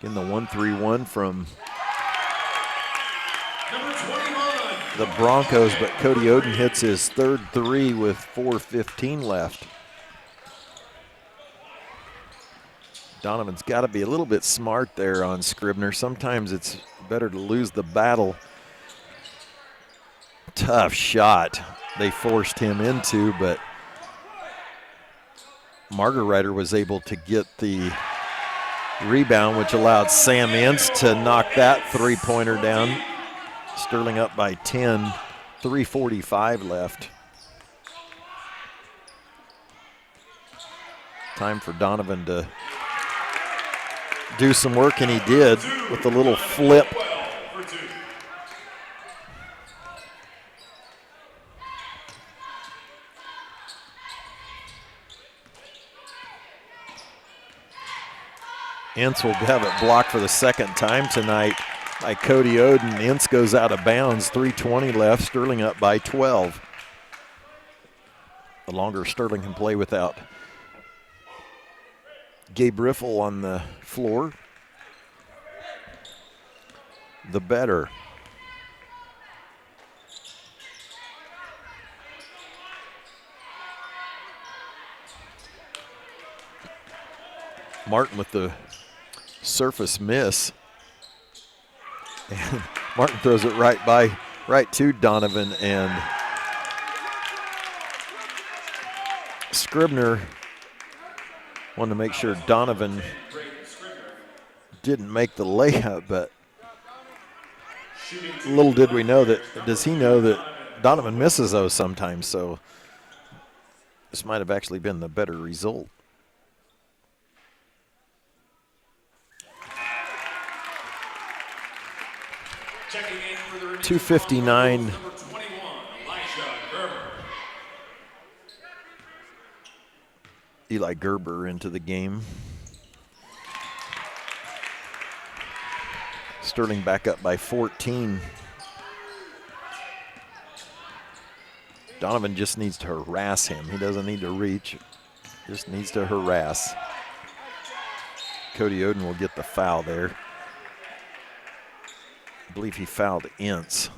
Getting the 1-3-1 from the Broncos, but Cody Oden hits his third 3 with 4:15 left. Donovan's got to be a little bit smart there on Scribner. Sometimes it's better to lose the battle. Tough shot they forced him into, but Margeriter was able to get the rebound, which allowed Sam Ince to knock that three-pointer down. Sterling up by 10, 3:45 left. Time for Donovan to do some work, and he did with a little flip. Ince will have it blocked for the second time tonight by Cody Oden. Ince goes out of bounds, 3:20 left, Sterling up by 12. The longer Sterling can play without Gabe Riffle on the floor, the better. Martin with the surface miss. And Martin throws it right to Donovan, and Scribner wanted to make sure Donovan didn't make the layup, but little did we know that, does he know that Donovan misses those sometimes, so this might have actually been the better result. Checking in for the 2:59. number 21, Elijah Gerber. Eli Gerber into the game. Sterling back up by 14. Donovan just needs to harass him. He doesn't need to reach, just needs to harass. Cody Oden will get the foul there. I believe he fouled Ince.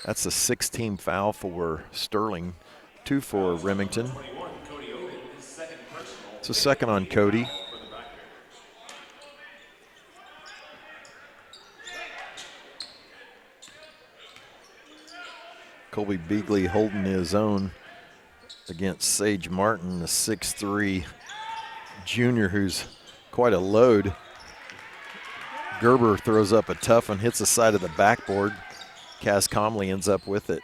That's a 6-team foul for Sterling, 2 for Remington. It's a second on Cody. Colby Beagley holding his own against Sage Martin, the 6'3" junior who's quite a load. Gerber throws up a tough one, hits the side of the backboard. Kaz Comley ends up with it.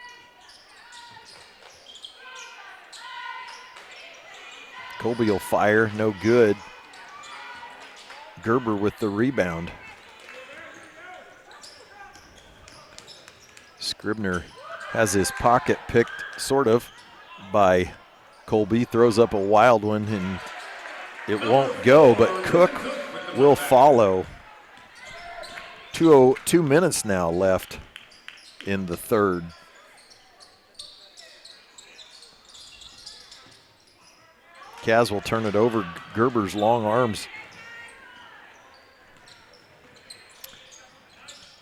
Colby will fire, no good. Gerber with the rebound. Scribner has his pocket picked, sort of, by Colby. Throws up a wild one, and it won't go, but Cook will follow. 2 minutes now left in the third. Kaz will turn it over. Gerber's long arms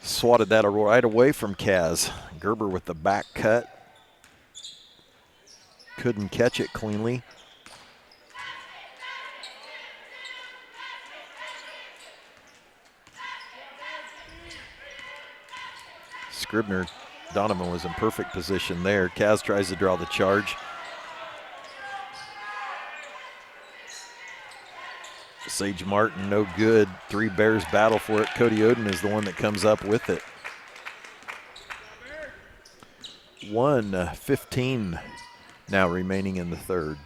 swatted that right away from Kaz. Gerber with the back cut. Couldn't catch it cleanly. Scribner, Donovan was in perfect position there. Kaz tries to draw the charge. Sage Martin, no good. 3 Bears battle for it. Cody Oden is the one that comes up with it. 1:15 now remaining in the third.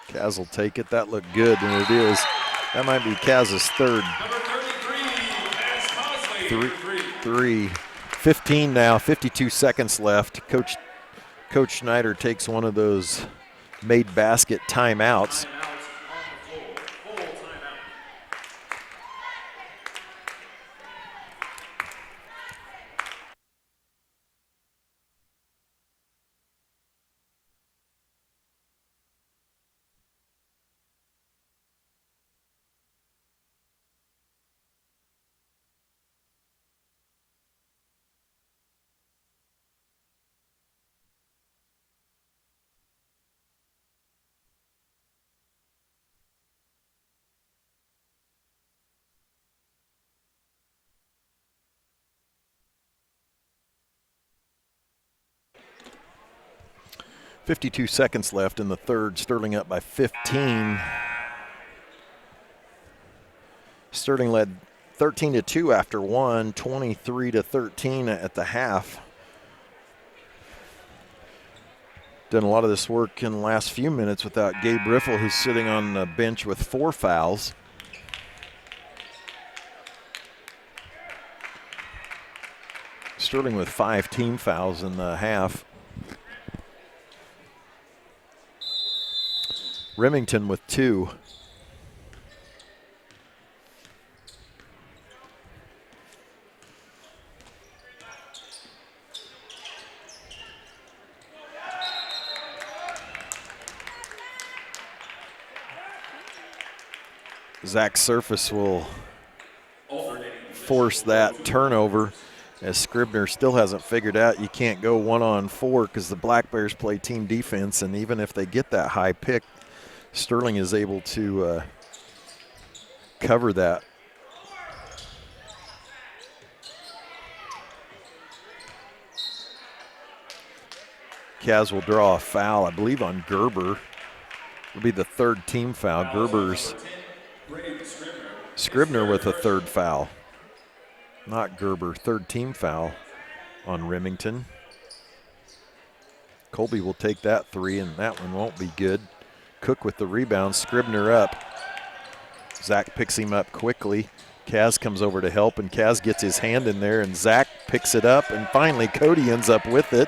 Kaz will take it. That looked good, and it is. That might be Kaz's third. Number 33, Cass Cosley. 3. 15 now, 52 seconds left. Coach Schneider takes one of those made basket timeouts. 52 seconds left in the third. Sterling up by 15. Sterling led 13-2 after one, 23-13 at the half. Done a lot of this work in the last few minutes without Gabe Riffle, who's sitting on the bench with 4 fouls. Sterling with 5 team fouls in the half. Remington with 2. Zach Surface will force that turnover, as Scribner still hasn't figured out you can't go 1-on-4 because the Black Bears play team defense, and even if they get that high pick, Sterling is able to cover that. Kaz will draw a foul, I believe, on Gerber. It'll be the 3rd team foul. Gerber's Scribner with a 3rd foul. not Gerber, third team foul on Remington. Colby will take that three, and that one won't be good. Cook with the rebound, Scribner up. Zach picks him up quickly. Kaz comes over to help, and Kaz gets his hand in there, and Zach picks it up, and finally Cody ends up with it.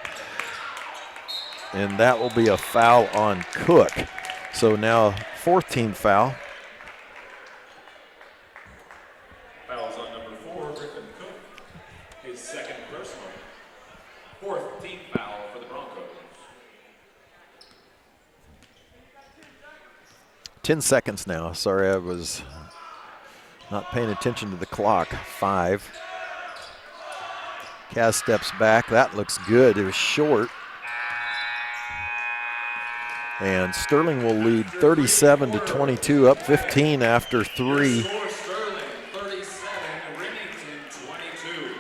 And that will be a foul on Cook. So now fourth team foul. Fouls on number 4, Griffin Cook. His second personal. Fourth team foul for the Broncos. 10 seconds now. Sorry, I was not paying attention to the clock. 5. Kaz steps back. That looks good. It was short. And Sterling will lead 37-22, up 15 after 3. Score Sterling 37, Remington 22.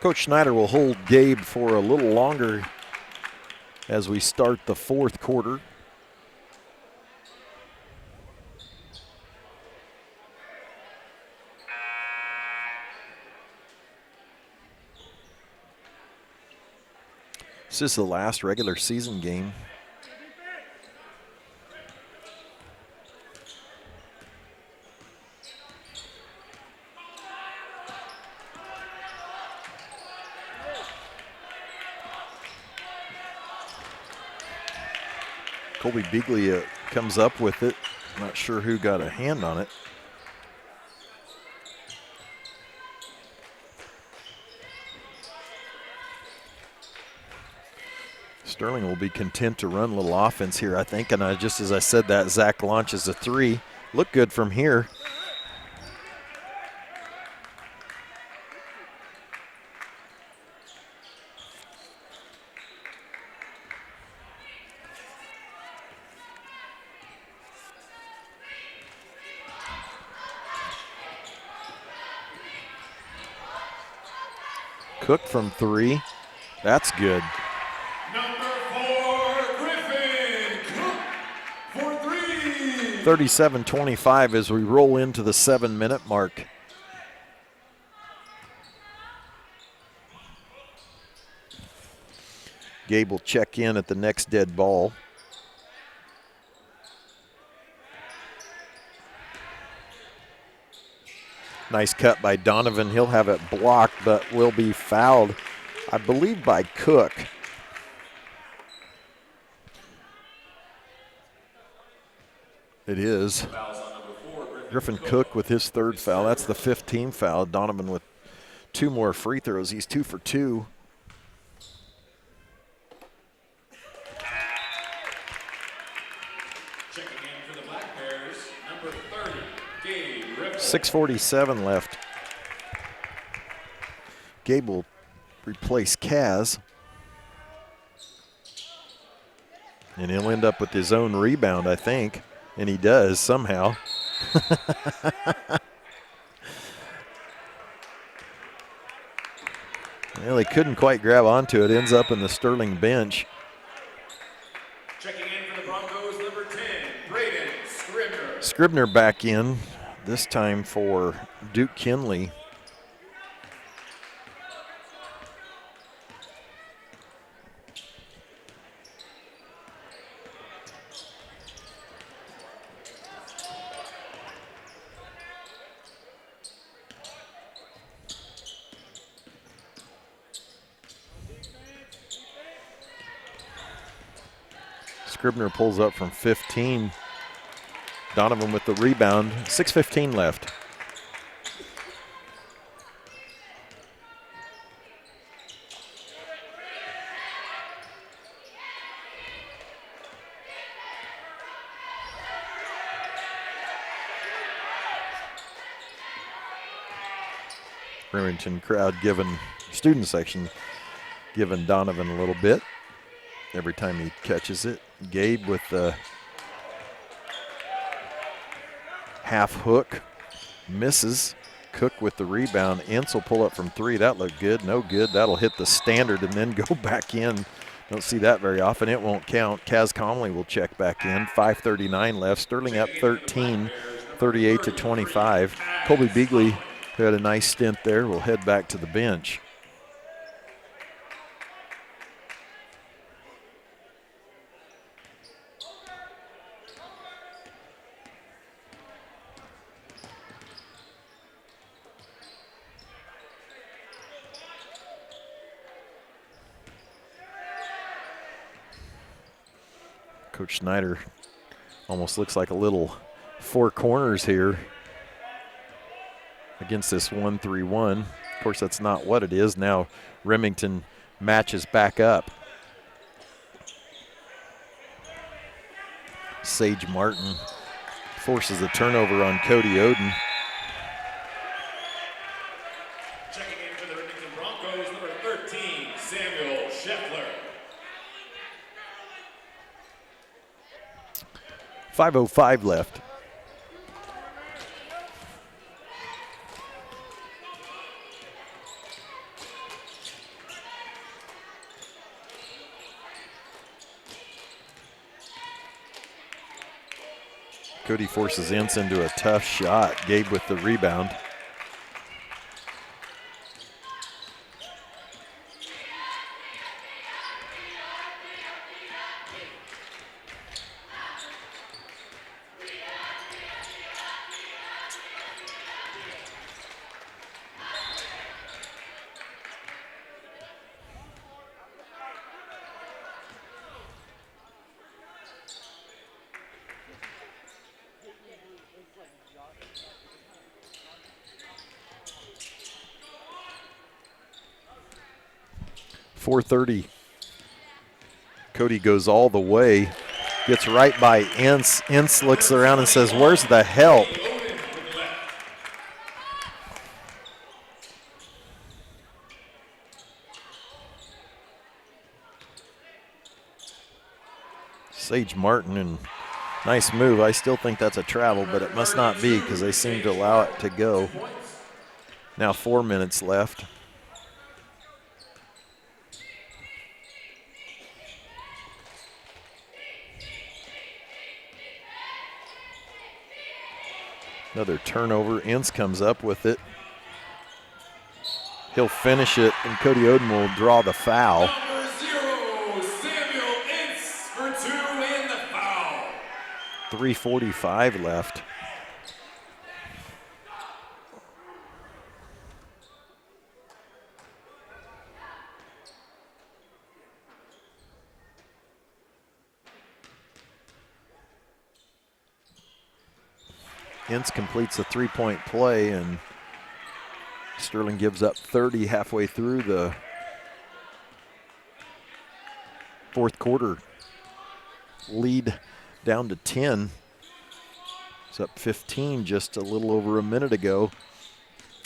Coach Schneider will hold Gabe for a little longer as we start the fourth quarter. This is the last regular season game. Colby Biglia comes up with it. Not sure who got a hand on it. Sterling will be content to run a little offense here, I think. And just as I said that, Zach launches a 3. Look good from here. Cook from 3. That's good. Number 4, Griffin Cook for 3. 37-25 as we roll into the 7-minute mark. Gabe will check in at the next dead ball. Nice cut by Donovan. He'll have it blocked, but will be fouled, I believe, by Cook. It is. Griffin Cook with his third foul. That's the 15th foul. Donovan with 2 more free throws. He's 2 for 2. Checking in for the Black Bears, number 30, Gabe Ripple. 6:47 left. Gabe will replace Kaz. And he'll end up with his own rebound, I think. And he does somehow. Well, he couldn't quite grab onto it. Ends up in the Sterling bench. Checking in for the Broncos, number 10, Braden Scribner. Scribner back in, this time for Duke Kinley. Scribner pulls up from 15. Donovan with the rebound. 6:15 left. Remington crowd student section giving Donovan a little bit every time he catches it. Gabe with the half hook, misses. Cook with the rebound. Ince will pull up from three. That looked good. No good. That'll hit the standard and then go back in. Don't see that very often. It won't count. Kaz Comley will check back in. 5:39 left. Sterling up 13, 38-25. Colby Beagley, who had a nice stint there, will head back to the bench. Coach Snyder almost looks like a little four corners here against this 1-3-1. Of course, that's not what it is. Now Remington matches back up. Sage Martin forces a turnover on Cody Oden. Checking in for the Remington Broncos, number 13, Samuel Scheffler. 5:05 left. Cody forces Ince into a tough shot. Gabe with the rebound. .430. Cody goes all the way, gets right by Ince. Ince looks around and says, "Where's the help?" Sage Martin, and nice move. I still think that's a travel, but it must not be because they seem to allow it to go. Now 4 minutes left. Another turnover. Ince comes up with it. He'll finish it, and Cody Oden will draw the foul. Number 0, Samuel Ince for 2 and the foul. 3:45 left. Ince completes a three-point play, and Sterling gives up 30 halfway through the fourth quarter. Lead down to 10. It's up 15 just a little over a minute ago.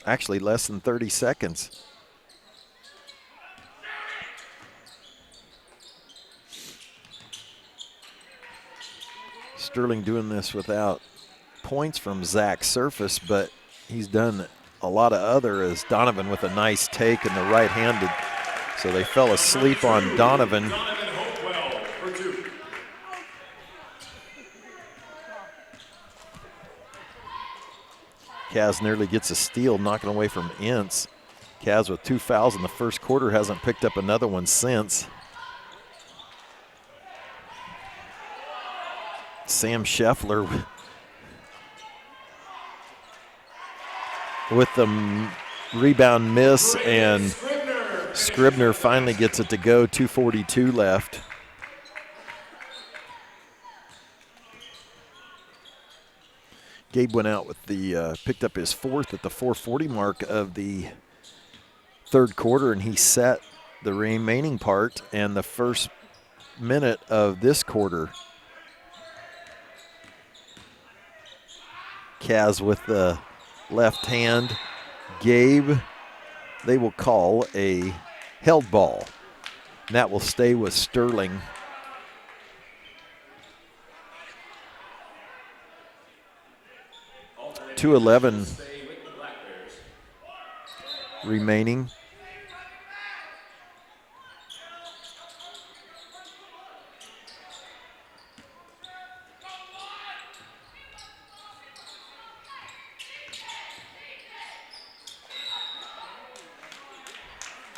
Actually, less than 30 seconds. Sterling doing this without points from Zach Surface, but he's done a lot of other, as Donovan with a nice take and the right-handed. So they fell asleep on Donovan. Kaz nearly gets a steal, knocking away from Ince. Kaz with 2 fouls in the first quarter, hasn't picked up another one since. Sam Scheffler with the rebound miss, and Scribner finally gets it to go. 2:42 left. Gabe went out with the, picked up his fourth at the 4:40 mark of the third quarter, and he set the remaining part and the first minute of this quarter. Kaz with the left hand. Gabe they will call a held ball. And that will stay with Sterling. .211 remaining.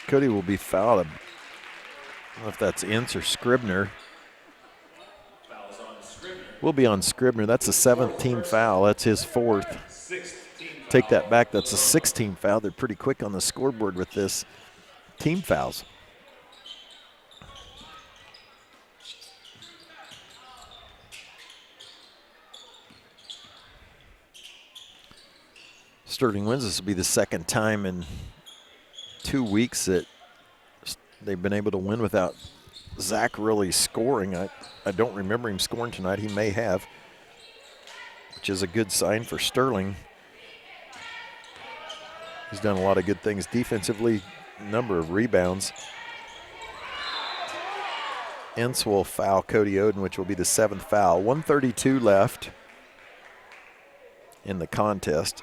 Cody will be fouled. I don't know if that's Ince or Scribner. Will be on Scribner. That's a 7th team foul. That's his 4th. Take that back. That's a 6th-team foul. They're pretty quick on the scoreboard with this team fouls. Sterling wins. This will be the second time in 2 weeks that they've been able to win without Zach really scoring. I don't remember him scoring tonight. He may have, which is a good sign for Sterling. He's done a lot of good things defensively, number of rebounds. Ince will foul Cody Oden, which will be the 7th foul. 1:32 left in the contest.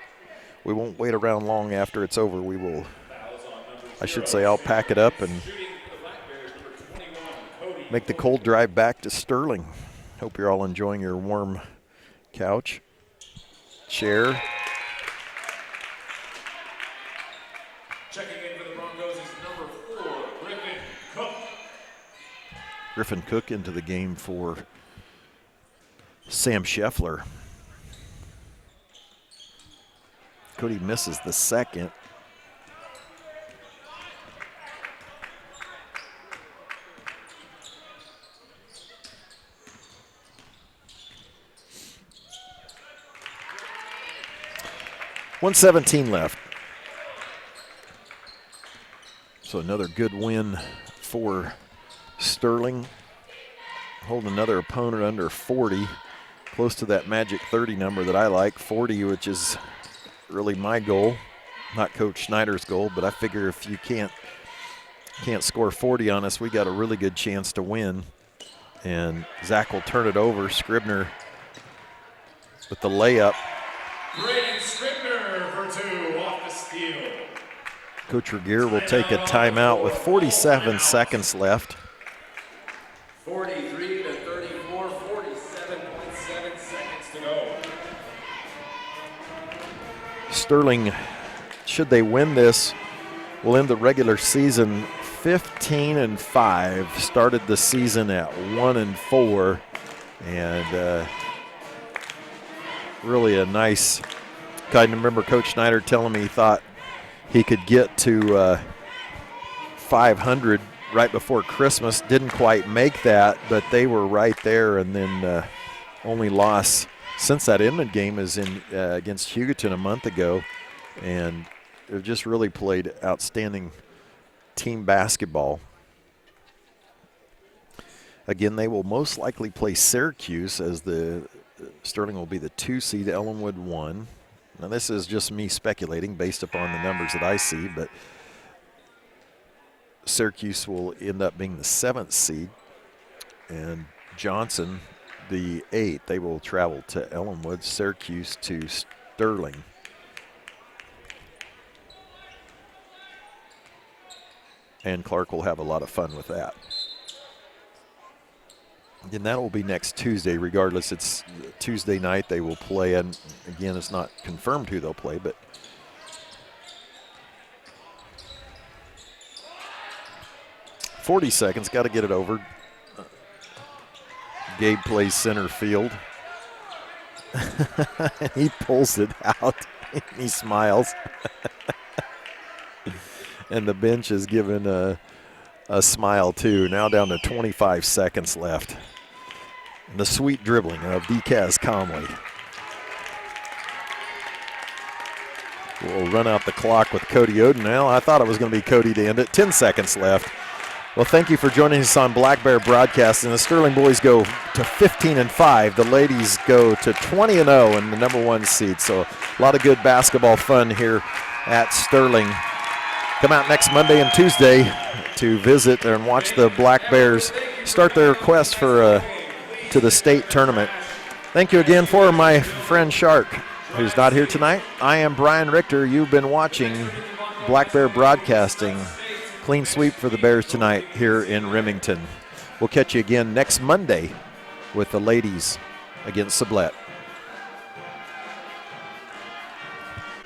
We won't wait around long after it's over. We will, I should say, I'll pack it up and make the cold drive back to Sterling. Hope you're all enjoying your warm couch, chair. Checking in for the Broncos is number 4, Griffin Cook. Griffin Cook into the game for Sam Scheffler. Cody misses the second. .117 left. So another good win for Sterling. Hold another opponent under 40, close to that magic 30 number that I like, 40, which is really my goal, not Coach Schneider's goal, but I figure if you can't score 40 on us, we got a really good chance to win. And Zach will turn it over. Scribner with the layup. Braden Scribner for 2 off the steal. Coach Regier will take a timeout with 47 seconds left. 43 to 34, 47.7 seconds to go. Sterling, should they win this, will end the regular season 15-5. Started the season at 1-4, and really a nice. I remember Coach Schneider telling me he thought he could get to 500 right before Christmas. Didn't quite make that, but they were right there. And then only loss since that Inman game is in against Hugoton a month ago, and they've just really played outstanding team basketball. Again, they will most likely play Syracuse, as the Sterling will be the 2 seed, Ellenwood 1. Now this is just me speculating based upon the numbers that I see, but Syracuse will end up being the 7th seed, and Johnson the 8th. They will travel to Ellenwood, Syracuse to Sterling. And Clark will have a lot of fun with that. And that will be next Tuesday. Regardless, it's Tuesday night they will play, and again, it's not confirmed who they'll play, but 40 seconds, got to get it over. Gabe plays center field. He pulls it out. He smiles. And the bench is given a smile too. Now down to 25 seconds left. And the sweet dribbling of Decaz Comley. We'll run out the clock with Cody Oden now. I thought it was going to be Cody to end it. 10 seconds left. Well, thank you for joining us on Black Bear Broadcasting. The Sterling boys go to 15-5. The ladies go to 20-0 in the number 1 seed. So a lot of good basketball fun here at Sterling. Come out next Monday and Tuesday to visit and watch the Black Bears start their quest for to the state tournament. Thank you again for my friend Shark, who's not here tonight. I am Brian Richter. You've been watching Black Bear Broadcasting. Clean sweep for the Bears tonight here in Remington. We'll catch you again next Monday with the ladies against Sublette.